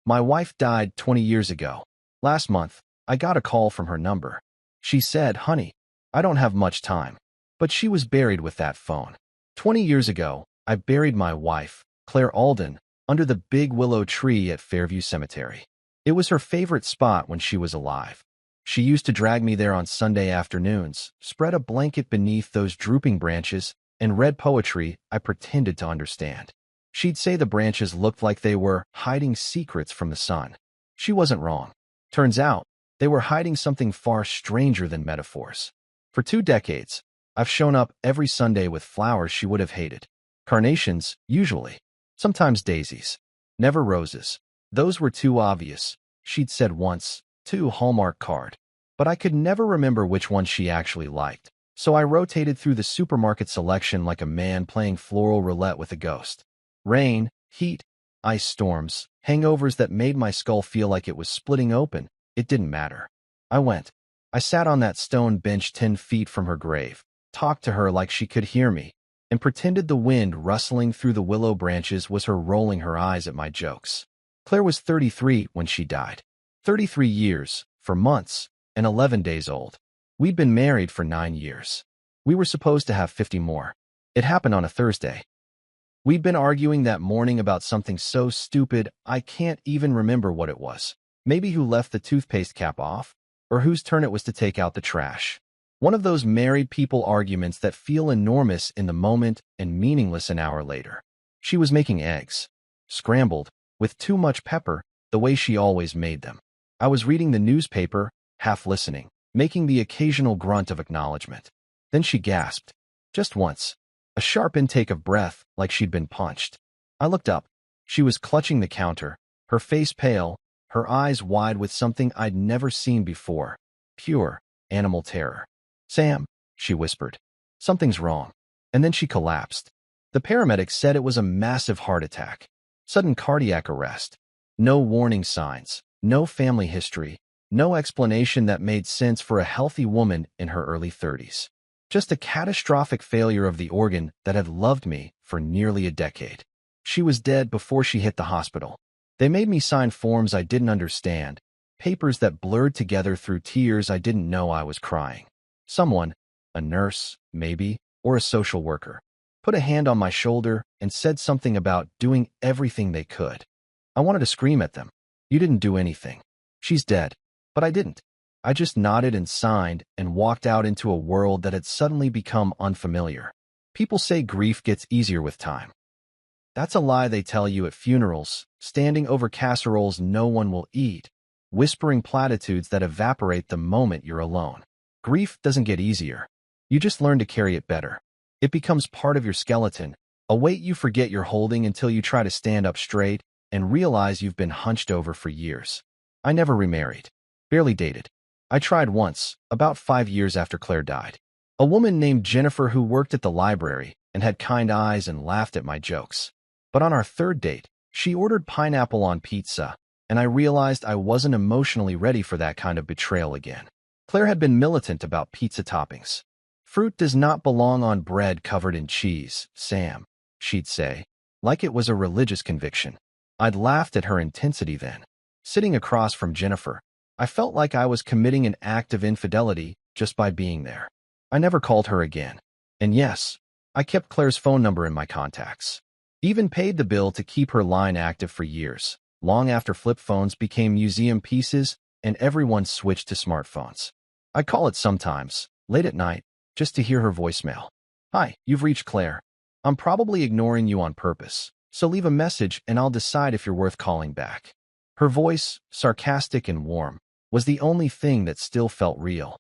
My wife died 20 years ago. Last month, I got a call from her number. She said, "Honey, I don't have much time." But she was buried with that phone. 20 years ago, I buried my wife, Claire Alden, under the big willow tree at Fairview Cemetery. It was her favorite spot when she was alive. She used to drag me there on Sunday afternoons, spread a blanket beneath those drooping branches, and read poetry I pretended to understand. She'd say the branches looked like they were hiding secrets from the sun. She wasn't wrong. Turns out, they were hiding something far stranger than metaphors. For 2 decades, I've shown up every Sunday with flowers she would have hated. Carnations, usually. Sometimes daisies. Never roses. Those were too obvious, she'd said once, too Hallmark card. But I could never remember which one she actually liked, so I rotated through the supermarket selection like a man playing floral roulette with a ghost. Rain, heat, ice storms, hangovers that made my skull feel like it was splitting open. It didn't matter. I went. I sat on that stone bench 10 feet from her grave, talked to her like she could hear me, and pretended the wind rustling through the willow branches was her rolling her eyes at my jokes. Claire was 33 when she died. 33 years, 4 months, and 11 days old. We'd been married for 9 years. We were supposed to have 50 more. It happened on a Thursday. We'd been arguing that morning about something so stupid I can't even remember what it was. Maybe who left the toothpaste cap off, or whose turn it was to take out the trash. One of those married people arguments that feel enormous in the moment and meaningless an hour later. She was making eggs. Scrambled, with too much pepper, the way she always made them. I was reading the newspaper, half listening, making the occasional grunt of acknowledgement. Then she gasped. Just once. A sharp intake of breath, like she'd been punched. I looked up. She was clutching the counter, her face pale, her eyes wide with something I'd never seen before. Pure, animal terror. "Sam," she whispered. "Something's wrong." And then she collapsed. The paramedics said it was a massive heart attack. Sudden cardiac arrest. No warning signs, no family history, no explanation that made sense for a healthy woman in her early 30s. Just a catastrophic failure of the organ that had loved me for nearly a decade. She was dead before she hit the hospital. They made me sign forms I didn't understand, papers that blurred together through tears I didn't know I was crying. Someone, a nurse, maybe, or a social worker, put a hand on my shoulder and said something about doing everything they could. I wanted to scream at them. "You didn't do anything. She's dead." But I didn't. I just nodded and signed and walked out into a world that had suddenly become unfamiliar. People say grief gets easier with time. That's a lie they tell you at funerals, standing over casseroles no one will eat, whispering platitudes that evaporate the moment you're alone. Grief doesn't get easier. You just learn to carry it better. It becomes part of your skeleton, a weight you forget you're holding until you try to stand up straight and realize you've been hunched over for years. I never remarried. Barely dated. I tried once, about 5 years after Claire died. A woman named Jennifer who worked at the library and had kind eyes and laughed at my jokes. But on our 3rd date, she ordered pineapple on pizza, and I realized I wasn't emotionally ready for that kind of betrayal again. Claire had been militant about pizza toppings. "Fruit does not belong on bread covered in cheese, Sam," she'd say, like it was a religious conviction. I'd laughed at her intensity then. Sitting across from Jennifer, I felt like I was committing an act of infidelity just by being there. I never called her again. And yes, I kept Claire's phone number in my contacts. Even paid the bill to keep her line active for years, long after flip phones became museum pieces and everyone switched to smartphones. I call it sometimes, late at night, just to hear her voicemail. "Hi, you've reached Claire. I'm probably ignoring you on purpose, so leave a message and I'll decide if you're worth calling back." Her voice, sarcastic and warm, was the only thing that still felt real.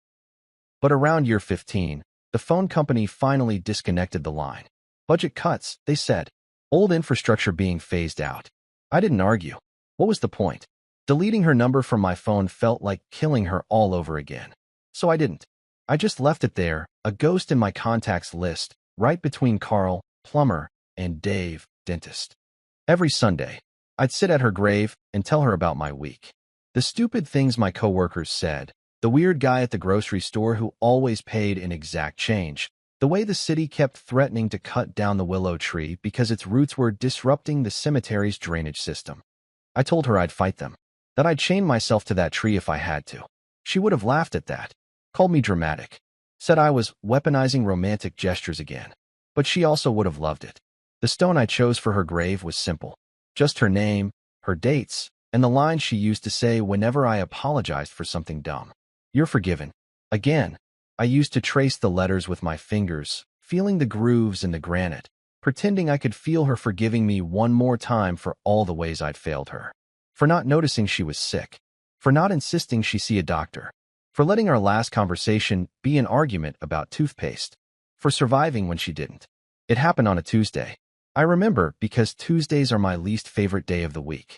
But around year 15, the phone company finally disconnected the line. Budget cuts, they said. Old infrastructure being phased out. I didn't argue. What was the point? Deleting her number from my phone felt like killing her all over again. So I didn't. I just left it there, a ghost in my contacts list, right between Carl, plumber, and Dave, dentist. Every Sunday, I'd sit at her grave and tell her about my week. The stupid things my coworkers said, the weird guy at the grocery store who always paid in exact change, the way the city kept threatening to cut down the willow tree because its roots were disrupting the cemetery's drainage system. I told her I'd fight them, that I'd chain myself to that tree if I had to. She would have laughed at that, called me dramatic, said I was weaponizing romantic gestures again. But she also would have loved it. The stone I chose for her grave was simple. Just her name, her dates, and the line she used to say whenever I apologized for something dumb. You're forgiven. Again, I used to trace the letters with my fingers, feeling the grooves in the granite, pretending I could feel her forgiving me one more time for all the ways I'd failed her. For not noticing she was sick. For not insisting she see a doctor. For letting our last conversation be an argument about toothpaste. For surviving when she didn't. It happened on a Tuesday. I remember because Tuesdays are my least favorite day of the week.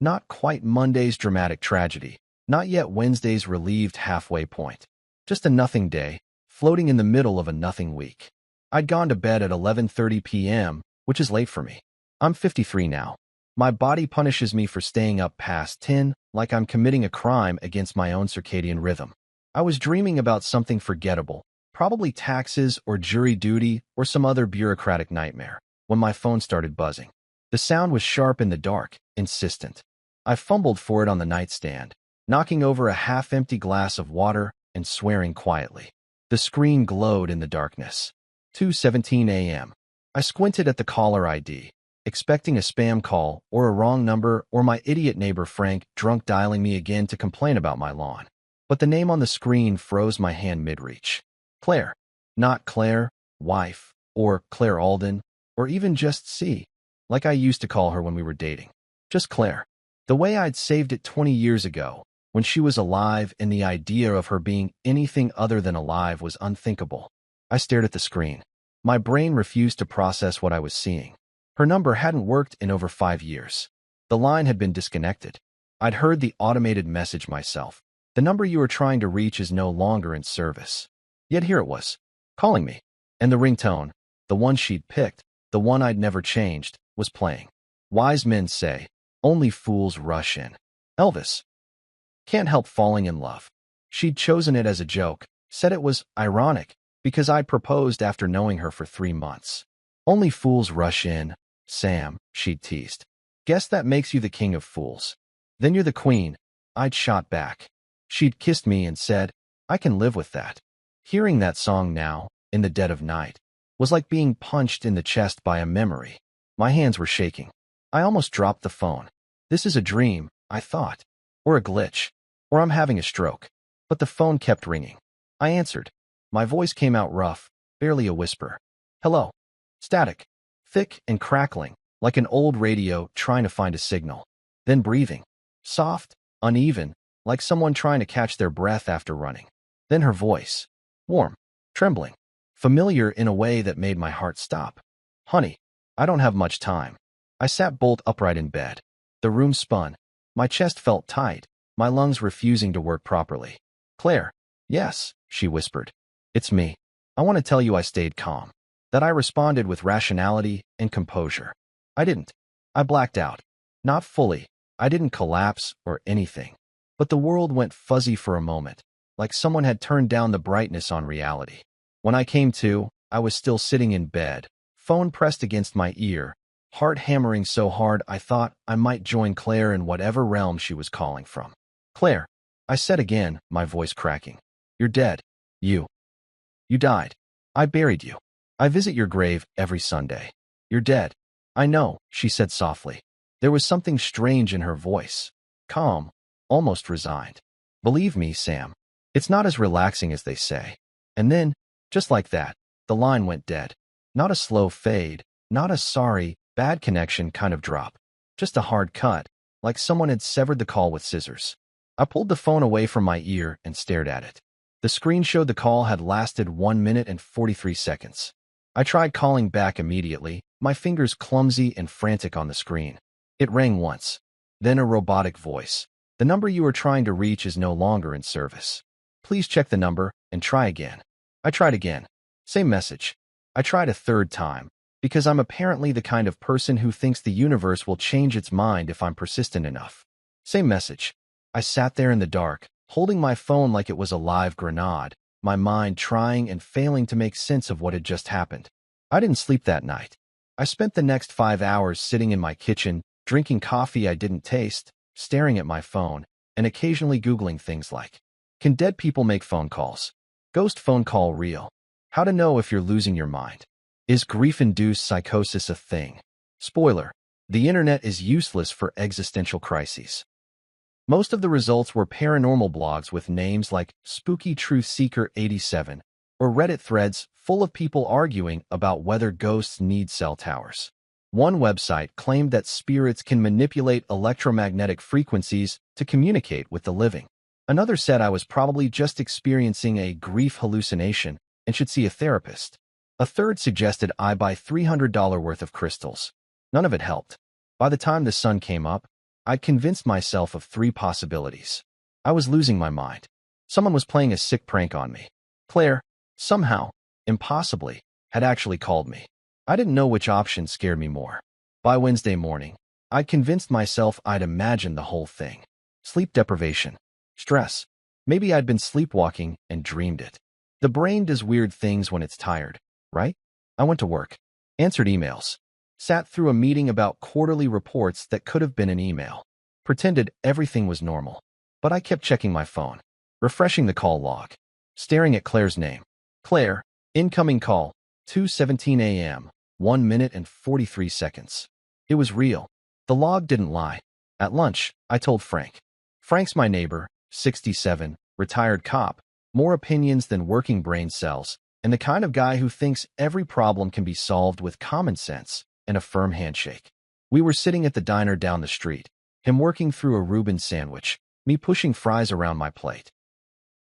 Not quite Monday's dramatic tragedy. Not yet Wednesday's relieved halfway point. Just a nothing day, floating in the middle of a nothing week. I'd gone to bed at 11:30 p.m., which is late for me. I'm 53 now. My body punishes me for staying up past 10, like I'm committing a crime against my own circadian rhythm. I was dreaming about something forgettable, probably taxes or jury duty or some other bureaucratic nightmare, when my phone started buzzing. The sound was sharp in the dark, insistent. I fumbled for it on the nightstand, knocking over a half-empty glass of water and swearing quietly. The screen glowed in the darkness. 2:17 a.m. I squinted at the caller ID, expecting a spam call or a wrong number or my idiot neighbor Frank drunk dialing me again to complain about my lawn. But the name on the screen froze my hand mid-reach. Claire. Not Claire, wife, or Claire Alden, or even just C, like I used to call her when we were dating. Just Claire. The way I'd saved it 20 years ago, when she was alive and the idea of her being anything other than alive was unthinkable. I stared at the screen. My brain refused to process what I was seeing. Her number hadn't worked in over 5 years. The line had been disconnected. I'd heard the automated message myself. The number you are trying to reach is no longer in service. Yet here it was, calling me. And the ringtone, the one she'd picked, the one I'd never changed, was playing. Wise men say, only fools rush in. Elvis. Can't help falling in love. She'd chosen it as a joke, said it was ironic, because I'd proposed after knowing her for 3 months. Only fools rush in, Sam, she'd teased. Guess that makes you the king of fools. Then you're the queen, I'd shot back. She'd kissed me and said, I can live with that. Hearing that song now, in the dead of night, was like being punched in the chest by a memory. My hands were shaking. I almost dropped the phone. This is a dream, I thought. Or a glitch. Or I'm having a stroke. But the phone kept ringing. I answered. My voice came out rough, barely a whisper. Hello. Static. Thick and crackling, like an old radio trying to find a signal. Then breathing. Soft, uneven, like someone trying to catch their breath after running. Then her voice. Warm. Trembling. Familiar in a way that made my heart stop. Honey, I don't have much time. I sat bolt upright in bed. The room spun. My chest felt tight, my lungs refusing to work properly. Claire. Yes, she whispered. It's me. I want to tell you I stayed calm. That I responded with rationality and composure. I didn't. I blacked out. Not fully. I didn't collapse or anything. But the world went fuzzy for a moment, like someone had turned down the brightness on reality. When I came to, I was still sitting in bed, phone pressed against my ear, heart hammering so hard I thought I might join Claire in whatever realm she was calling from. Claire, I said again, my voice cracking. You're dead. You died. I buried you. I visit your grave every Sunday. You're dead. I know, she said softly. There was something strange in her voice. Calm, almost resigned. Believe me, Sam, it's not as relaxing as they say. And then, just like that, the line went dead. Not a slow fade, not a sorry, bad connection kind of drop. Just a hard cut, like someone had severed the call with scissors. I pulled the phone away from my ear and stared at it. The screen showed the call had lasted 1 minute and 43 seconds. I tried calling back immediately, my fingers clumsy and frantic on the screen. It rang once. Then a robotic voice. The number you are trying to reach is no longer in service. Please check the number and try again. I tried again. Same message. I tried a third time, because I'm apparently the kind of person who thinks the universe will change its mind if I'm persistent enough. Same message. I sat there in the dark, holding my phone like it was a live grenade, my mind trying and failing to make sense of what had just happened. I didn't sleep that night. I spent the next 5 hours sitting in my kitchen, drinking coffee I didn't taste, staring at my phone, and occasionally Googling things like, can dead people make phone calls? Ghost phone call real? How to know if you're losing your mind? Is grief-induced psychosis a thing? Spoiler: the internet is useless for existential crises. Most of the results were paranormal blogs with names like Spooky Truth Seeker 87 or Reddit threads full of people arguing about whether ghosts need cell towers. One website claimed that spirits can manipulate electromagnetic frequencies to communicate with the living. Another said I was probably just experiencing a grief hallucination and should see a therapist. A third suggested I buy $300 worth of crystals. None of it helped. By the time the sun came up, I'd convinced myself of 3 possibilities. I was losing my mind. Someone was playing a sick prank on me. Claire, somehow, impossibly, had actually called me. I didn't know which option scared me more. By Wednesday morning, I'd convinced myself I'd imagined the whole thing. Sleep deprivation. Stress. Maybe I'd been sleepwalking and dreamed it. The brain does weird things when it's tired, right? I went to work, answered emails, sat through a meeting about quarterly reports that could have been an email, pretended everything was normal. But I kept checking my phone, refreshing the call log, staring at Claire's name. Claire, incoming call, 2:17 a.m., 1 minute and 43 seconds. It was real. The log didn't lie. At lunch, I told Frank. Frank's my neighbor, 67, retired cop, more opinions than working brain cells, and the kind of guy who thinks every problem can be solved with common sense and a firm handshake. We were sitting at the diner down the street, him working through a Reuben sandwich, me pushing fries around my plate.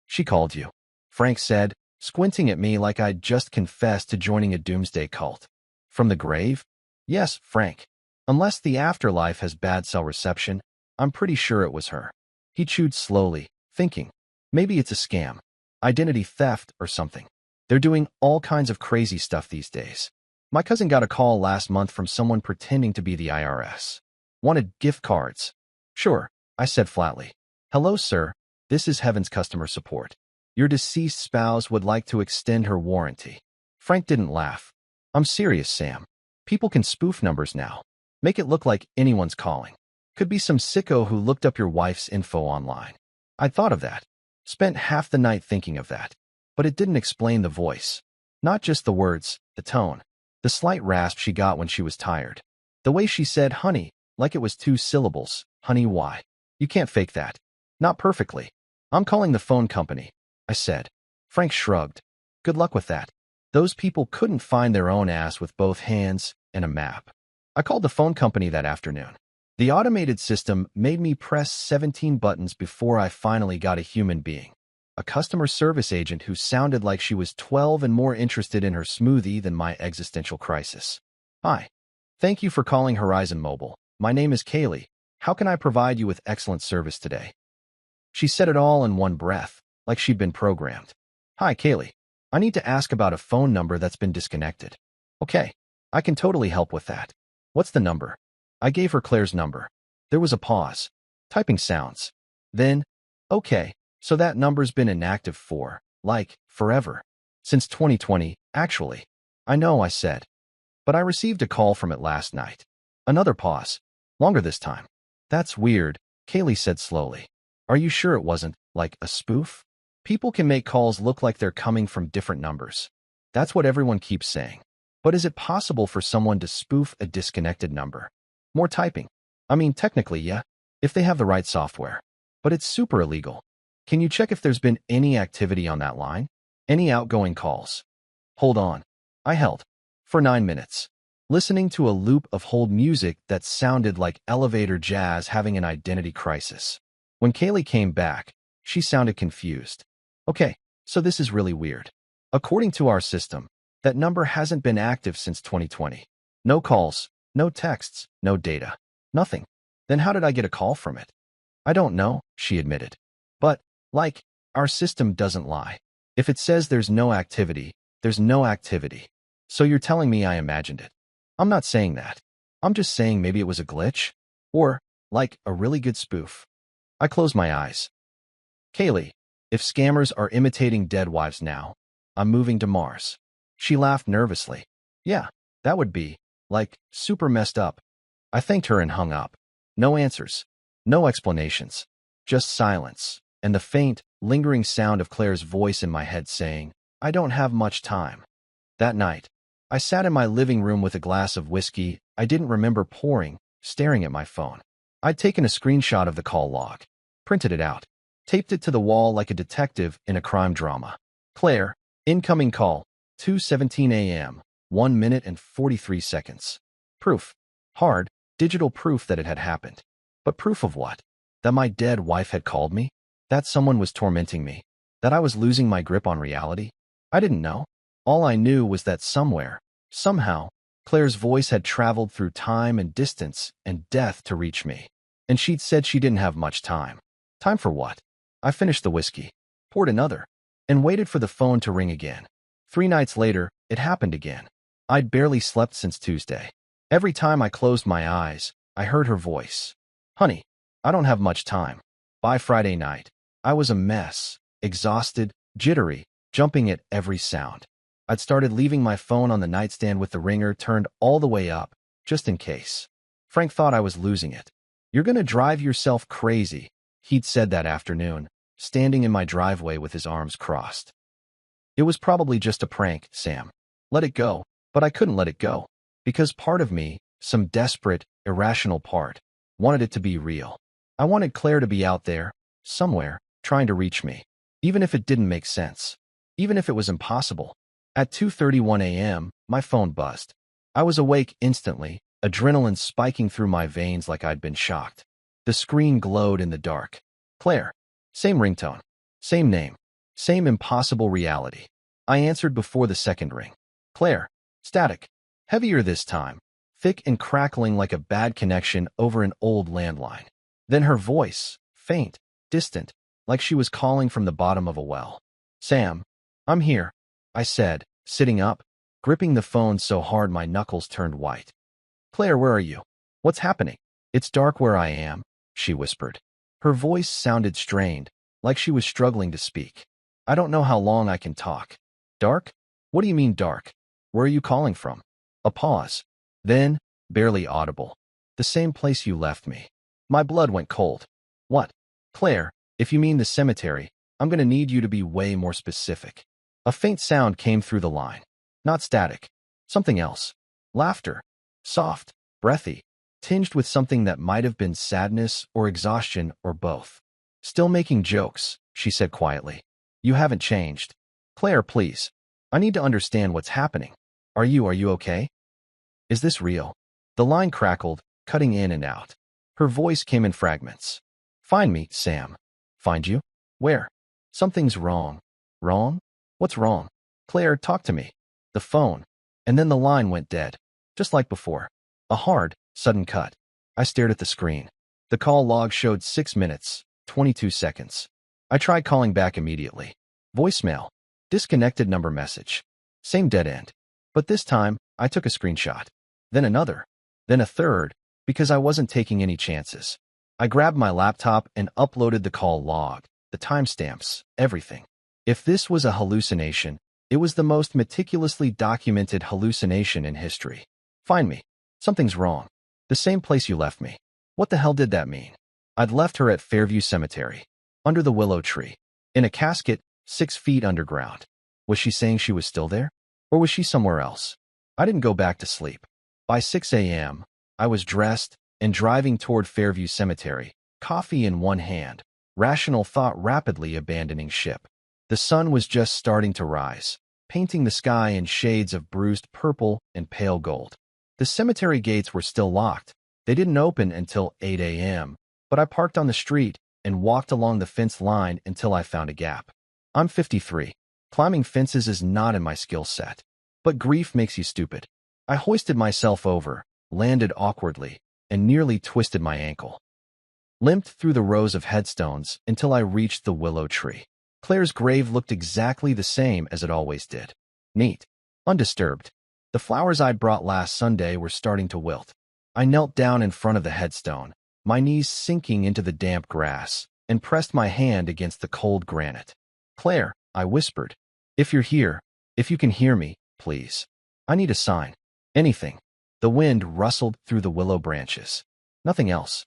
She called you, Frank said, squinting at me like I'd just confessed to joining a doomsday cult. From the grave? Yes, Frank. Unless the afterlife has bad cell reception, I'm pretty sure it was her. He chewed slowly, thinking, maybe it's a scam, identity theft or something. They're doing all kinds of crazy stuff these days. My cousin got a call last month from someone pretending to be the IRS. Wanted gift cards. Sure, I said flatly. Hello, sir. This is Heaven's customer support. Your deceased spouse would like to extend her warranty. Frank didn't laugh. I'm serious, Sam. People can spoof numbers now. Make it look like anyone's calling. Could be some sicko who looked up your wife's info online. I'd thought of that. Spent half the night thinking of that. But it didn't explain the voice. Not just the words, the tone. The slight rasp she got when she was tired. The way she said honey, like it was 2 syllables. Honey, why? You can't fake that. Not perfectly. I'm calling the phone company, I said. Frank shrugged. Good luck with that. Those people couldn't find their own ass with both hands and a map. I called the phone company that afternoon. The automated system made me press 17 buttons before I finally got a human being. A customer service agent who sounded like she was 12 and more interested in her smoothie than my existential crisis. Hi. Thank you for calling Horizon Mobile. My name is Kaylee. How can I provide you with excellent service today? She said it all in one breath, like she'd been programmed. Hi, Kaylee. I need to ask about a phone number that's been disconnected. Okay, I can totally help with that. What's the number? I gave her Claire's number. There was a pause. Typing sounds. Then, okay, so that number's been inactive for, like, forever. Since 2020, actually. I know, I said. But I received a call from it last night. Another pause. Longer this time. That's weird, Kaylee said slowly. Are you sure it wasn't, like, a spoof? People can make calls look like they're coming from different numbers. That's what everyone keeps saying. But is it possible for someone to spoof a disconnected number? More typing. I mean, technically, yeah, if they have the right software. But it's super illegal. Can you check if there's been any activity on that line? Any outgoing calls? Hold on. I held. For 9 minutes. Listening to a loop of hold music that sounded like elevator jazz having an identity crisis. When Kaylee came back, she sounded confused. Okay, so this is really weird. According to our system, that number hasn't been active since 2020. No calls, no texts, no data, nothing. Then how did I get a call from it? I don't know, she admitted. But, like, our system doesn't lie. If it says there's no activity, there's no activity. So you're telling me I imagined it. I'm not saying that. I'm just saying maybe it was a glitch. Or, like, a really good spoof. I closed my eyes. Kaylee, if scammers are imitating dead wives now, I'm moving to Mars. She laughed nervously. Yeah, that would be, like, super messed up. I thanked her and hung up. No answers. No explanations. Just silence, and the faint, lingering sound of Claire's voice in my head saying, "I don't have much time." That night, I sat in my living room with a glass of whiskey I didn't remember pouring, staring at my phone. I'd taken a screenshot of the call log, printed it out, taped it to the wall like a detective in a crime drama. Claire, incoming call, 2:17 a.m., 1 minute and 43 seconds. Proof. Hard, digital proof that it had happened. But proof of what? That my dead wife had called me? That someone was tormenting me? That I was losing my grip on reality? I didn't know. All I knew was that somewhere, somehow, Claire's voice had traveled through time and distance and death to reach me. And she'd said she didn't have much time. Time for what? I finished the whiskey, poured another, and waited for the phone to ring again. 3 nights later, it happened again. I'd barely slept since Tuesday. Every time I closed my eyes, I heard her voice. "Honey, I don't have much time." By Friday night, I was a mess, exhausted, jittery, jumping at every sound. I'd started leaving my phone on the nightstand with the ringer turned all the way up, just in case. Frank thought I was losing it. "You're gonna drive yourself crazy," he'd said that afternoon, standing in my driveway with his arms crossed. It was probably just a prank, Sam. Let it go. But I couldn't let it go. Because part of me, some desperate, irrational part, wanted it to be real. I wanted Claire to be out there, somewhere, trying to reach me. Even if it didn't make sense. Even if it was impossible. At 2:31 a.m., my phone buzzed. I was awake instantly, adrenaline spiking through my veins like I'd been shocked. The screen glowed in the dark. Claire. Same ringtone. Same name. Same impossible reality. I answered before the second ring. Claire. Static. Heavier this time. Thick and crackling like a bad connection over an old landline. Then her voice, faint, distant, like she was calling from the bottom of a well. "Sam. I'm here," I said, sitting up, gripping the phone so hard my knuckles turned white. "Claire, where are you? What's happening?" "It's dark where I am," she whispered. Her voice sounded strained, like she was struggling to speak. "I don't know how long I can talk." "Dark? What do you mean dark? Where are you calling from?" A pause. Then, barely audible. "The same place you left me." My blood went cold. "What?" "Claire, if you mean the cemetery, I'm gonna need you to be way more specific." A faint sound came through the line. Not static. Something else. Laughter. Soft, breathy, tinged with something that might have been sadness or exhaustion or both. "Still making jokes," she said quietly. "You haven't changed." "Claire, please. I need to understand what's happening. Are you okay? Is this real?" The line crackled, cutting in and out. Her voice came in fragments. "Find me, Sam." "Find you? Where?" "Something's wrong." "Wrong? What's wrong?" "Claire, talk to me." The phone. And then the line went dead. Just like before. A hard, sudden cut. I stared at the screen. The call log showed 6 minutes, 22 seconds. I tried calling back immediately. Voicemail. Disconnected number message. Same dead end. But this time, I took a screenshot. Then another. Then a third, because I wasn't taking any chances. I grabbed my laptop and uploaded the call log, the timestamps, everything. If this was a hallucination, it was the most meticulously documented hallucination in history. "Find me. Something's wrong. The same place you left me." What the hell did that mean? I'd left her at Fairview Cemetery, under the willow tree, in a casket 6 feet underground. Was she saying she was still there? Or was she somewhere else? I didn't go back to sleep. By 6 a.m., I was dressed and driving toward Fairview Cemetery, coffee in one hand, rational thought rapidly abandoning ship. The sun was just starting to rise, painting the sky in shades of bruised purple and pale gold. The cemetery gates were still locked. They didn't open until 8 a.m., but I parked on the street and walked along the fence line until I found a gap. I'm 53. Climbing fences is not in my skill set. But grief makes you stupid. I hoisted myself over, landed awkwardly, and nearly twisted my ankle. Limped through the rows of headstones until I reached the willow tree. Claire's grave looked exactly the same as it always did. Neat. Undisturbed. The flowers I'd brought last Sunday were starting to wilt. I knelt down in front of the headstone, my knees sinking into the damp grass, and pressed my hand against the cold granite. "Claire," I whispered. "If you're here, if you can hear me, please. I need a sign. Anything. The wind rustled through the willow branches. Nothing else.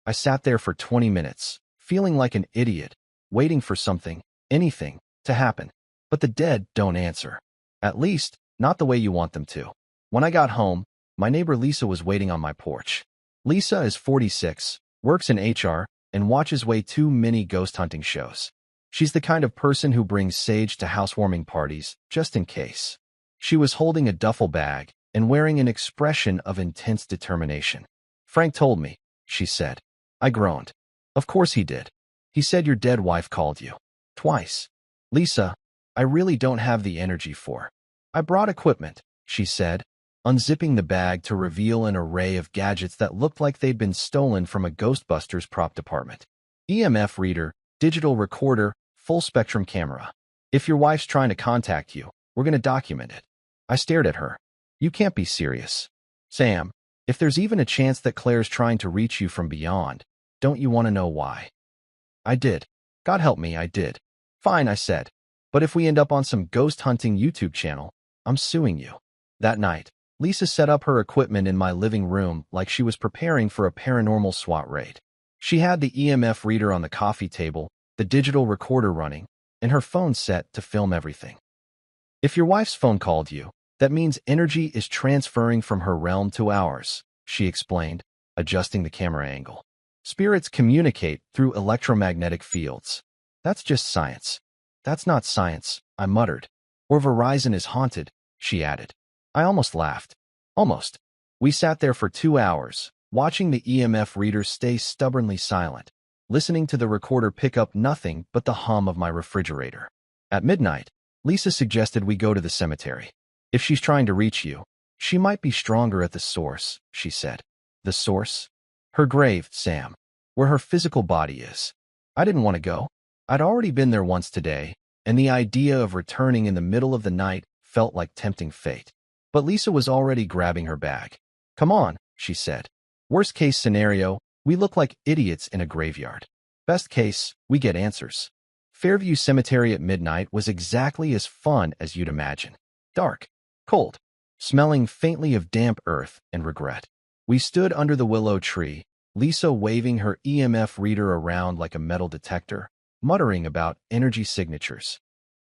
I sat there for 20 minutes, feeling like an idiot, waiting for something, anything, to happen. But the dead don't answer. At least, not the way you want them to. When I got home, my neighbor Lisa was waiting on my porch. Lisa is 46, works in HR, and watches way too many ghost hunting shows. She's the kind of person who brings sage to housewarming parties, just in case. She was holding a duffel bag and wearing an expression of intense determination. "Frank told me," she said. I groaned. "Of course he did. He said your dead wife called you. Twice." "Lisa, I really don't have the energy for." "I brought equipment," she said, unzipping the bag to reveal an array of gadgets that looked like they'd been stolen from a Ghostbusters prop department. EMF reader, digital recorder, full-spectrum camera. "If your wife's trying to contact you, we're going to document it." I stared at her. "You can't be serious." "Sam, if there's even a chance that Claire's trying to reach you from beyond, don't you want to know why?" I did. God help me, I did. "Fine," I said. "But if we end up on some ghost hunting YouTube channel, I'm suing you." That night, Lisa set up her equipment in my living room like she was preparing for a paranormal SWAT raid. She had the EMF reader on the coffee table, the digital recorder running, and her phone set to film everything. "If your wife's phone called you, that means energy is transferring from her realm to ours," she explained, adjusting the camera angle. "Spirits communicate through electromagnetic fields. That's just science." "That's not science," I muttered. "Or Verizon is haunted," she added. I almost laughed. Almost. We sat there for 2 hours, watching the EMF reader stay stubbornly silent, listening to the recorder pick up nothing but the hum of my refrigerator. At midnight, Lisa suggested we go to the cemetery. "If she's trying to reach you, she might be stronger at the source," she said. "The source?" "Her grave, Sam. Where her physical body is." I didn't want to go. I'd already been there once today, and the idea of returning in the middle of the night felt like tempting fate. But Lisa was already grabbing her bag. "Come on," she said. "Worst case scenario, we look like idiots in a graveyard. Best case, we get answers." Fairview Cemetery at midnight was exactly as fun as you'd imagine. Dark, cold, smelling faintly of damp earth and regret. We stood under the willow tree, Lisa waving her EMF reader around like a metal detector, muttering about energy signatures.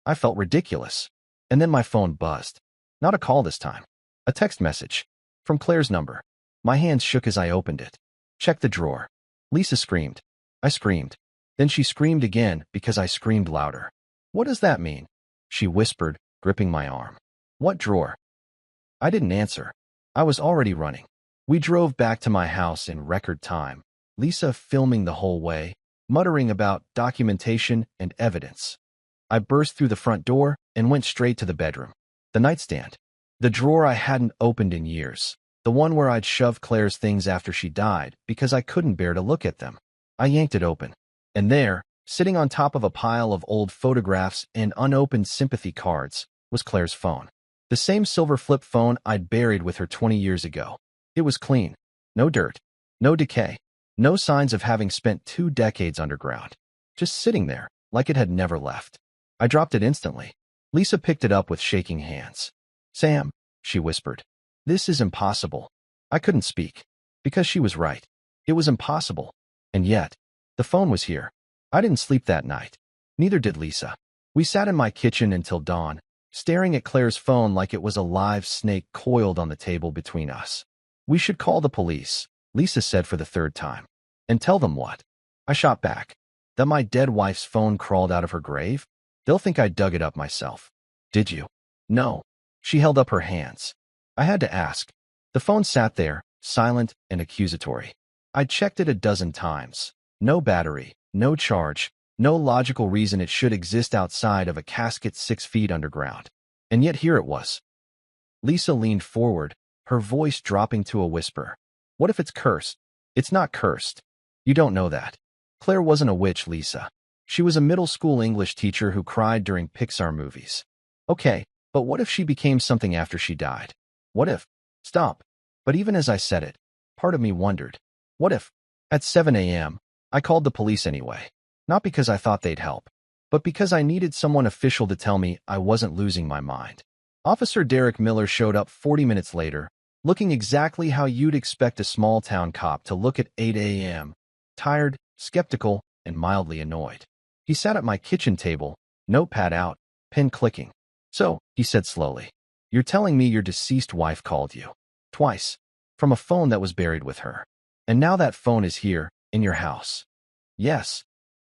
I felt ridiculous. And then my phone buzzed. Not a call this time. A text message. From Claire's number. My hands shook as I opened it. "Check the drawer." Lisa screamed. I screamed. Then she screamed again because I screamed louder. "What does that mean?" she whispered, gripping my arm. "What drawer?" I didn't answer. I was already running. We drove back to my house in record time, Lisa filming the whole way, muttering about documentation and evidence. I burst through the front door and went straight to the bedroom. The nightstand. The drawer I hadn't opened in years. The one where I'd shoved Claire's things after she died because I couldn't bear to look at them. I yanked it open. And there, sitting on top of a pile of old photographs and unopened sympathy cards, was Claire's phone. The same silver flip phone I'd buried with her 20 years ago. It was clean. No dirt. No decay. No signs of having spent 2 decades underground. Just sitting there, like it had never left. I dropped it instantly. Lisa picked it up with shaking hands. "Sam," she whispered. "This is impossible." I couldn't speak. Because she was right. It was impossible. And yet, the phone was here. I didn't sleep that night. Neither did Lisa. We sat in my kitchen until dawn, staring at Claire's phone like it was a live snake coiled on the table between us. "We should call the police," Lisa said for the 3rd time. "And tell them what?" I shot back. "That my dead wife's phone crawled out of her grave? They'll think I dug it up myself." "Did you?" "No." She held up her hands. I had to ask. The phone sat there, silent and accusatory. I'd checked it a dozen times. No battery, no charge, no logical reason it should exist outside of a casket 6 feet underground. And yet here it was. Lisa leaned forward, her voice dropping to a whisper. "What if it's cursed?" "It's not cursed. You don't know that. Claire wasn't a witch, Lisa. She was a middle school English teacher who cried during Pixar movies." "Okay, but what if she became something after she died? What if—" Stop. But even as I said it, part of me wondered, what if? At 7 a.m., I called the police anyway. Not because I thought they'd help, but because I needed someone official to tell me I wasn't losing my mind. Officer Derek Miller showed up 40 minutes later, looking exactly how you'd expect a small-town cop to look at 8 a.m., tired, skeptical, and mildly annoyed. He sat at my kitchen table, notepad out, pen clicking. "So," he said slowly, "you're telling me your deceased wife called you. Twice. From a phone that was buried with her. And now that phone is here, in your house." "Yes."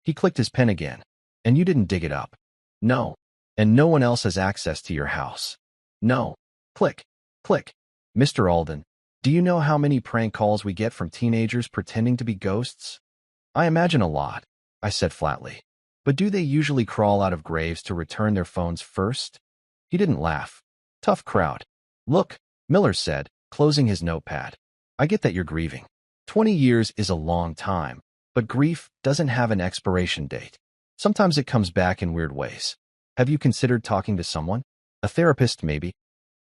He clicked his pen again. "And you didn't dig it up." "No." "And no one else has access to your house." "No." Click. Click. "Mr. Alden, do you know how many prank calls we get from teenagers pretending to be ghosts?" "I imagine a lot," I said flatly. "But do they usually crawl out of graves to return their phones first?" He didn't laugh. "Tough crowd." "Look," Miller said, closing his notepad. "I get that you're grieving. 20 years is a long time, but grief doesn't have an expiration date. Sometimes it comes back in weird ways. Have you considered talking to someone? A therapist, maybe?"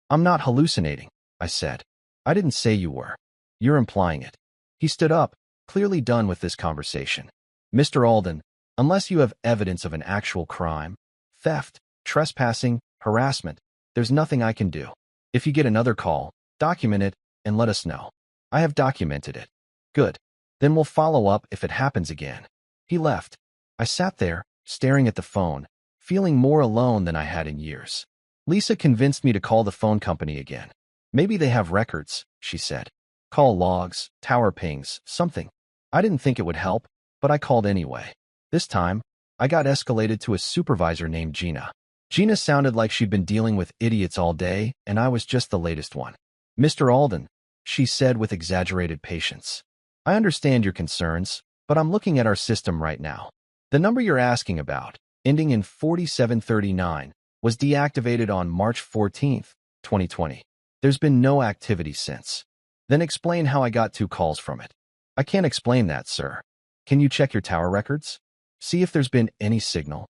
"I'm not hallucinating," I said. "I didn't say you were. You're implying it." He stood up, clearly done with this conversation. "Mr. Alden, unless you have evidence of an actual crime, theft, trespassing, harassment, there's nothing I can do. If you get another call, document it and let us know." "I have documented it." "Good. Then we'll follow up if it happens again." He left. I sat there, staring at the phone, feeling more alone than I had in years. Lisa convinced me to call the phone company again. "Maybe they have records," she said. "Call logs, tower pings, something." I didn't think it would help, but I called anyway. This time, I got escalated to a supervisor named Gina. Gina sounded like she'd been dealing with idiots all day, and I was just the latest one. "Mr. Alden," she said with exaggerated patience. "I understand your concerns, but I'm looking at our system right now. The number you're asking about, ending in 4739, was deactivated on March 14th, 2020. There's been no activity since." "Then explain how I got 2 calls from it." "I can't explain that, sir. Can you check your tower records? See if there's been any signal."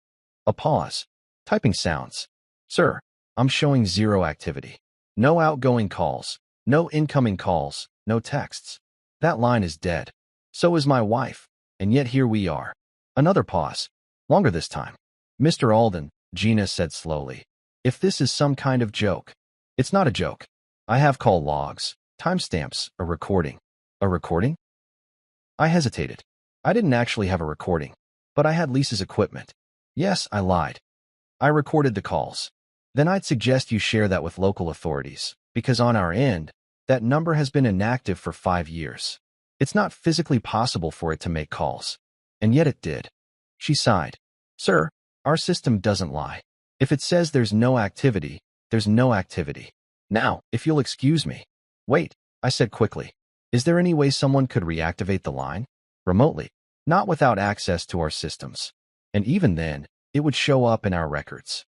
A pause. Typing sounds. "Sir, I'm showing 0 activity. No outgoing calls, no incoming calls, no texts. That line is dead. So is my wife, and yet here we are." Another pause. Longer this time. "Mr. Alden," Gina said slowly, "if this is some kind of joke." "It's not a joke. I have call logs, timestamps, a recording." "A recording?" I hesitated. I didn't actually have a recording, but I had Lisa's equipment. "Yes," I lied. "I recorded the calls." "Then I'd suggest you share that with local authorities, because on our end, that number has been inactive for 5 years. It's not physically possible for it to make calls. And yet it did." She sighed. "Sir, our system doesn't lie. If it says there's no activity, there's no activity. Now, if you'll excuse me." "Wait," I said quickly. "Is there any way someone could reactivate the line? Remotely? Not without access to our systems. And even then, it would show up in our records."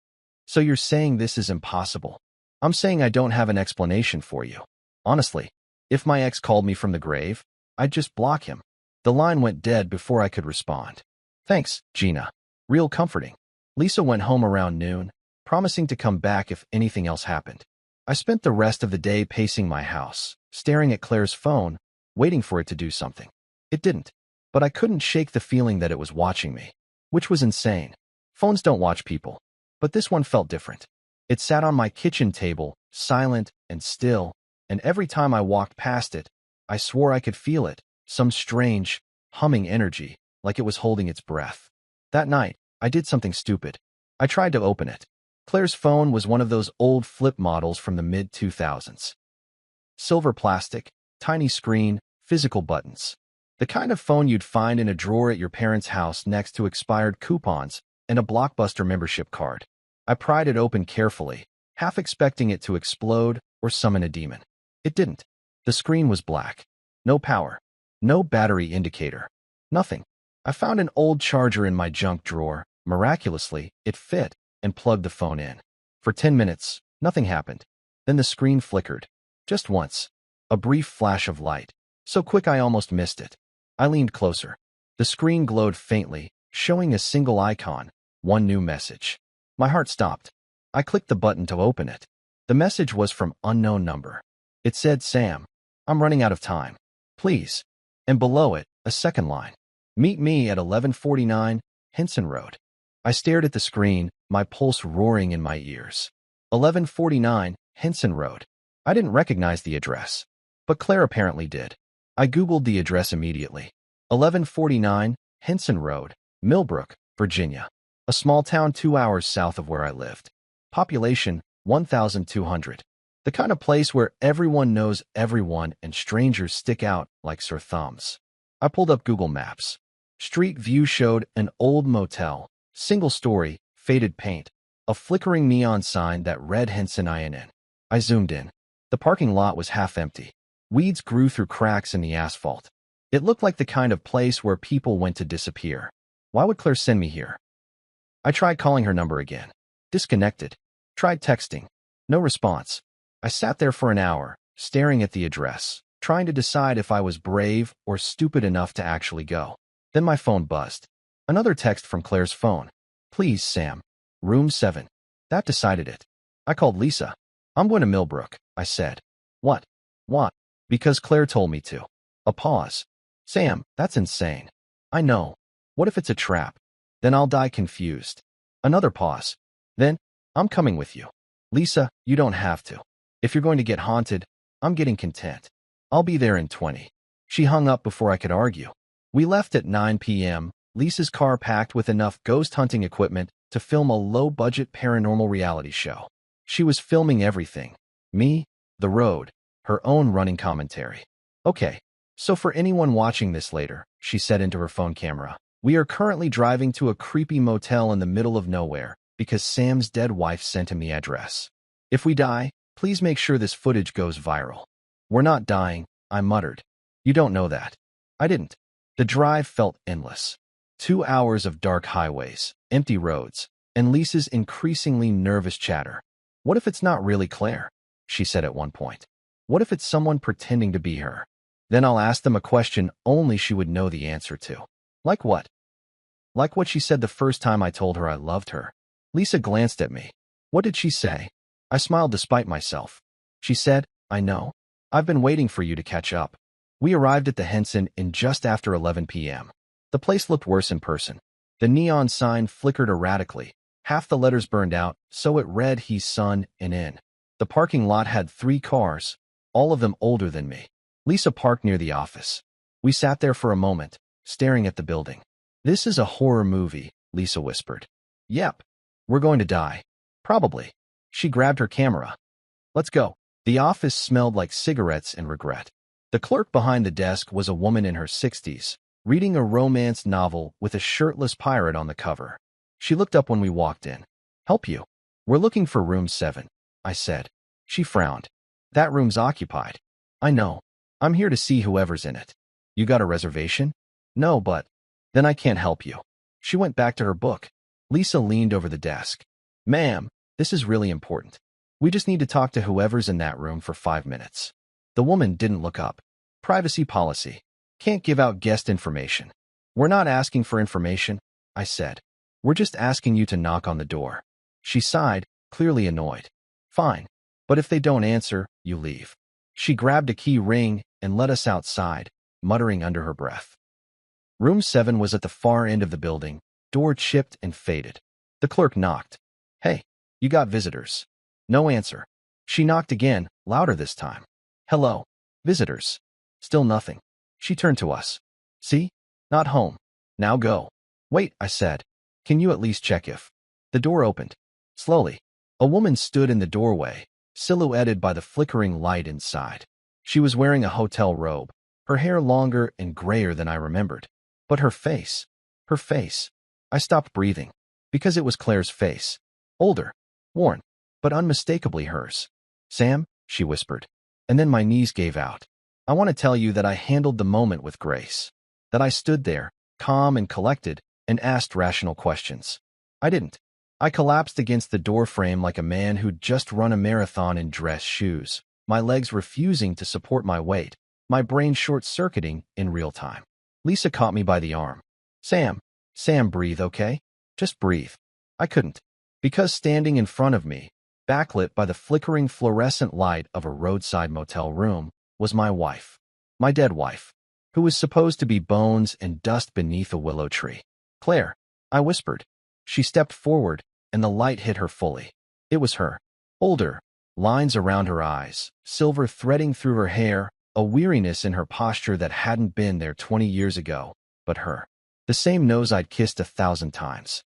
"So you're saying this is impossible?" "I'm saying I don't have an explanation for you. Honestly, if my ex called me from the grave, I'd just block him." The line went dead before I could respond. "Thanks, Gina. Real comforting." Lisa went home around noon, promising to come back if anything else happened. I spent the rest of the day pacing my house, staring at Claire's phone, waiting for it to do something. It didn't, but I couldn't shake the feeling that it was watching me, which was insane. Phones don't watch people, but this one felt different. It sat on my kitchen table, silent and still, and every time I walked past it, I swore I could feel it, some strange, humming energy, like it was holding its breath. That night, I did something stupid. I tried to open it. Claire's phone was one of those old flip models from the mid-2000s. Silver plastic, tiny screen, physical buttons. The kind of phone you'd find in a drawer at your parents' house next to expired coupons and a Blockbuster membership card. I pried it open carefully, half expecting it to explode or summon a demon. It didn't. The screen was black. No power. No battery indicator. Nothing. I found an old charger in my junk drawer. Miraculously, it fit, and plugged the phone in. For 10 minutes, nothing happened. Then the screen flickered. Just once. A brief flash of light. So quick I almost missed it. I leaned closer. The screen glowed faintly, showing a single icon, one new message. My heart stopped. I clicked the button to open it. The message was from unknown number. It said, "Sam, I'm running out of time. Please." And below it, a second line. "Meet me at 1149 Henson Road." I stared at the screen, my pulse roaring in my ears. 1149 Henson Road. I didn't recognize the address, but Claire apparently did. I Googled the address immediately. 1149 Henson Road, Millbrook, Virginia. A small town 2 hours south of where I lived. Population 1,200. The kind of place where everyone knows everyone and strangers stick out like sore thumbs. I pulled up Google Maps. Street view showed an old motel, single story, faded paint, a flickering neon sign that read Henson Inn. I zoomed in. The parking lot was half empty. Weeds grew through cracks in the asphalt. It looked like the kind of place where people went to disappear. Why would Claire send me here? I tried calling her number again. Disconnected. Tried texting. No response. I sat there for an hour, staring at the address, trying to decide if I was brave or stupid enough to actually go. Then my phone buzzed. Another text from Claire's phone. Please, Sam. Room 7. That decided it. I called Lisa. I'm going to Millbrook, I said. What? What? Because Claire told me to. A pause. Sam, that's insane. I know. What if it's a trap? Then I'll die confused. Another pause. Then, I'm coming with you. Lisa, you don't have to. If you're going to get haunted, I'm getting content. I'll be there in 20. She hung up before I could argue. We left at 9 p.m., Lisa's car packed with enough ghost hunting equipment to film a low-budget paranormal reality show. She was filming everything. Me, the road, her own running commentary. Okay, so for anyone watching this later, she said into her phone camera, we are currently driving to a creepy motel in the middle of nowhere because Sam's dead wife sent him the address. If we die, please make sure this footage goes viral. We're not dying, I muttered. You don't know that. I didn't. The drive felt endless. 2 hours of dark highways, empty roads, and Lisa's increasingly nervous chatter. What if it's not really Claire? She said at one point. What if it's someone pretending to be her? Then I'll ask them a question only she would know the answer to. Like what? Like what she said the first time I told her I loved her. Lisa glanced at me. What did she say? I smiled despite myself. She said, I know. I've been waiting for you to catch up. We arrived at the Henson in just after 11 p.m. The place looked worse in person. The neon sign flickered erratically. Half the letters burned out, so it read He's Son and In. The parking lot had 3 cars, all of them older than me. Lisa parked near the office. We sat there for a moment, staring at the building. This is a horror movie, Lisa whispered. Yep. We're going to die. Probably. She grabbed her camera. Let's go. The office smelled like cigarettes and regret. The clerk behind the desk was a woman in her 60s, reading a romance novel with a shirtless pirate on the cover. She looked up when we walked in. Help you? We're looking for room 7, I said. She frowned. That room's occupied. I know. I'm here to see whoever's in it. You got a reservation? No, but... Then I can't help you. She went back to her book. Lisa leaned over the desk. Ma'am, this is really important. We just need to talk to whoever's in that room for 5 minutes. The woman didn't look up. Privacy policy. Can't give out guest information. We're not asking for information, I said. We're just asking you to knock on the door. She sighed, clearly annoyed. Fine. But if they don't answer, you leave. She grabbed a key ring and led us outside, muttering under her breath. Room 7 was at the far end of the building, door chipped and faded. The clerk knocked. Hey, you got visitors. No answer. She knocked again, louder this time. Hello. Visitors. Still nothing. She turned to us. See? Not home. Now go. Wait, I said. Can you at least check if... The door opened. Slowly. A woman stood in the doorway, silhouetted by the flickering light inside. She was wearing a hotel robe, her hair longer and grayer than I remembered. But her face. Her face. I stopped breathing. Because it was Claire's face. Older. Worn. But unmistakably hers. Sam, she whispered. And then my knees gave out. I want to tell you that I handled the moment with grace. That I stood there, calm and collected, and asked rational questions. I didn't. I collapsed against the doorframe like a man who'd just run a marathon in dress shoes, my legs refusing to support my weight, my brain short-circuiting in real time. Lisa caught me by the arm. Sam, breathe, okay? Just breathe. I couldn't. Because standing in front of me, backlit by the flickering fluorescent light of a roadside motel room, was my wife. My dead wife, who was supposed to be bones and dust beneath a willow tree. Claire, I whispered. She stepped forward, and the light hit her fully. It was her. Older, lines around her eyes, silver threading through her hair, a weariness in her posture that hadn't been there 20 years ago, but her. The same nose I'd kissed 1,000 times.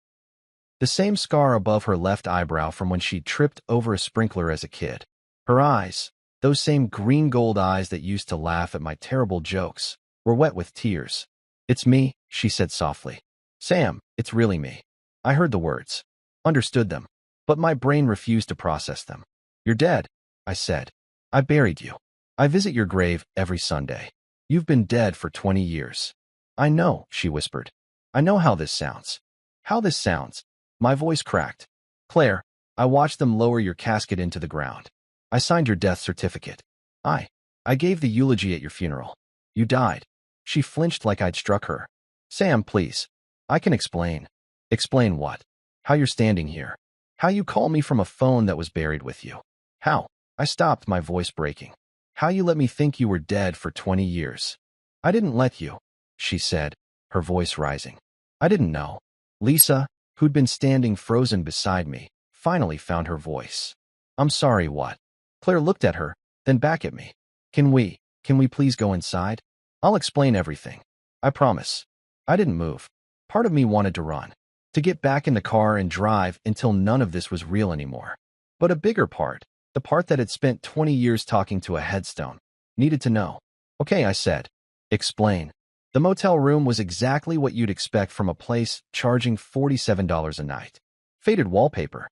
The same scar above her left eyebrow from when she'd tripped over a sprinkler as a kid. Her eyes, those same green-gold eyes that used to laugh at my terrible jokes, were wet with tears. "It's me," she said softly. "Sam, it's really me." I heard the words, understood them, but my brain refused to process them. "You're dead," I said. "I buried you. I visit your grave every Sunday. You've been dead for 20 years. "I know," she whispered. "I know how this sounds." "How this sounds?" My voice cracked. "Claire, I watched them lower your casket into the ground. I signed your death certificate. I gave the eulogy at your funeral. You died." She flinched like I'd struck her. "Sam, please. I can explain." "Explain what?" "How you're standing here. How you call me from a phone that was buried with you. How?" I stopped, my voice breaking. "How you let me think you were dead for 20 years. "I didn't let you," she said, her voice rising. "I didn't know." Lisa, who'd been standing frozen beside me, finally found her voice. "I'm sorry, what?" Claire looked at her, then back at me. Can we please go inside? I'll explain everything. I promise." I didn't move. Part of me wanted to run, to get back in the car and drive until none of this was real anymore. But a bigger part, the part that had spent 20 years talking to a headstone, needed to know. "Okay," I said. "Explain." The motel room was exactly what you'd expect from a place charging $47 a night. Faded wallpaper,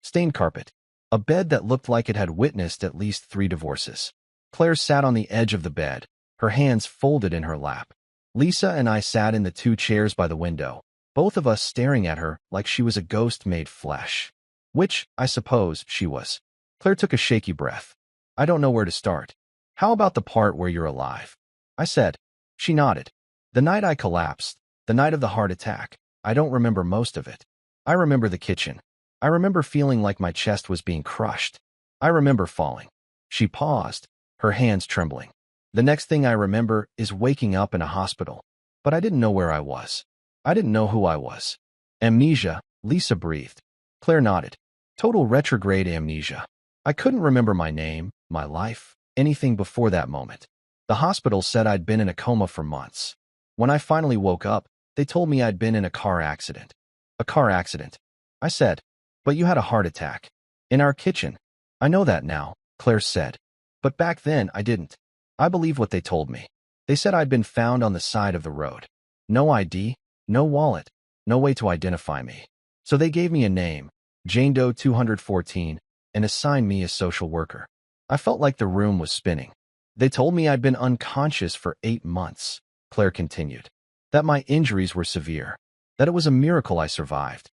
stained carpet, a bed that looked like it had witnessed at least 3 divorces. Claire sat on the edge of the bed, her hands folded in her lap. Lisa and I sat in the 2 chairs by the window, both of us staring at her like she was a ghost made flesh. Which, I suppose, she was. Claire took a shaky breath. "I don't know where to start. How about the part where you're alive?" I said. She nodded. "The night I collapsed, the night of the heart attack, I don't remember most of it. I remember the kitchen. I remember feeling like my chest was being crushed. I remember falling." She paused, her hands trembling. "The next thing I remember is waking up in a hospital. But I didn't know where I was. I didn't know who I was." "Amnesia," Lisa breathed. Claire nodded. "Total retrograde amnesia. I couldn't remember my name, my life, anything before that moment. The hospital said I'd been in a coma for months. When I finally woke up, they told me I'd been in a car accident." "A car accident," I said. "But you had a heart attack. In our kitchen." "I know that now," Claire said. "But back then, I didn't. I believed what they told me. They said I'd been found on the side of the road. No ID, no wallet, no way to identify me. So they gave me a name, Jane Doe 214, and assigned me a social worker." I felt like the room was spinning. "They told me I'd been unconscious for 8 months," Claire continued. "That my injuries were severe. That it was a miracle I survived."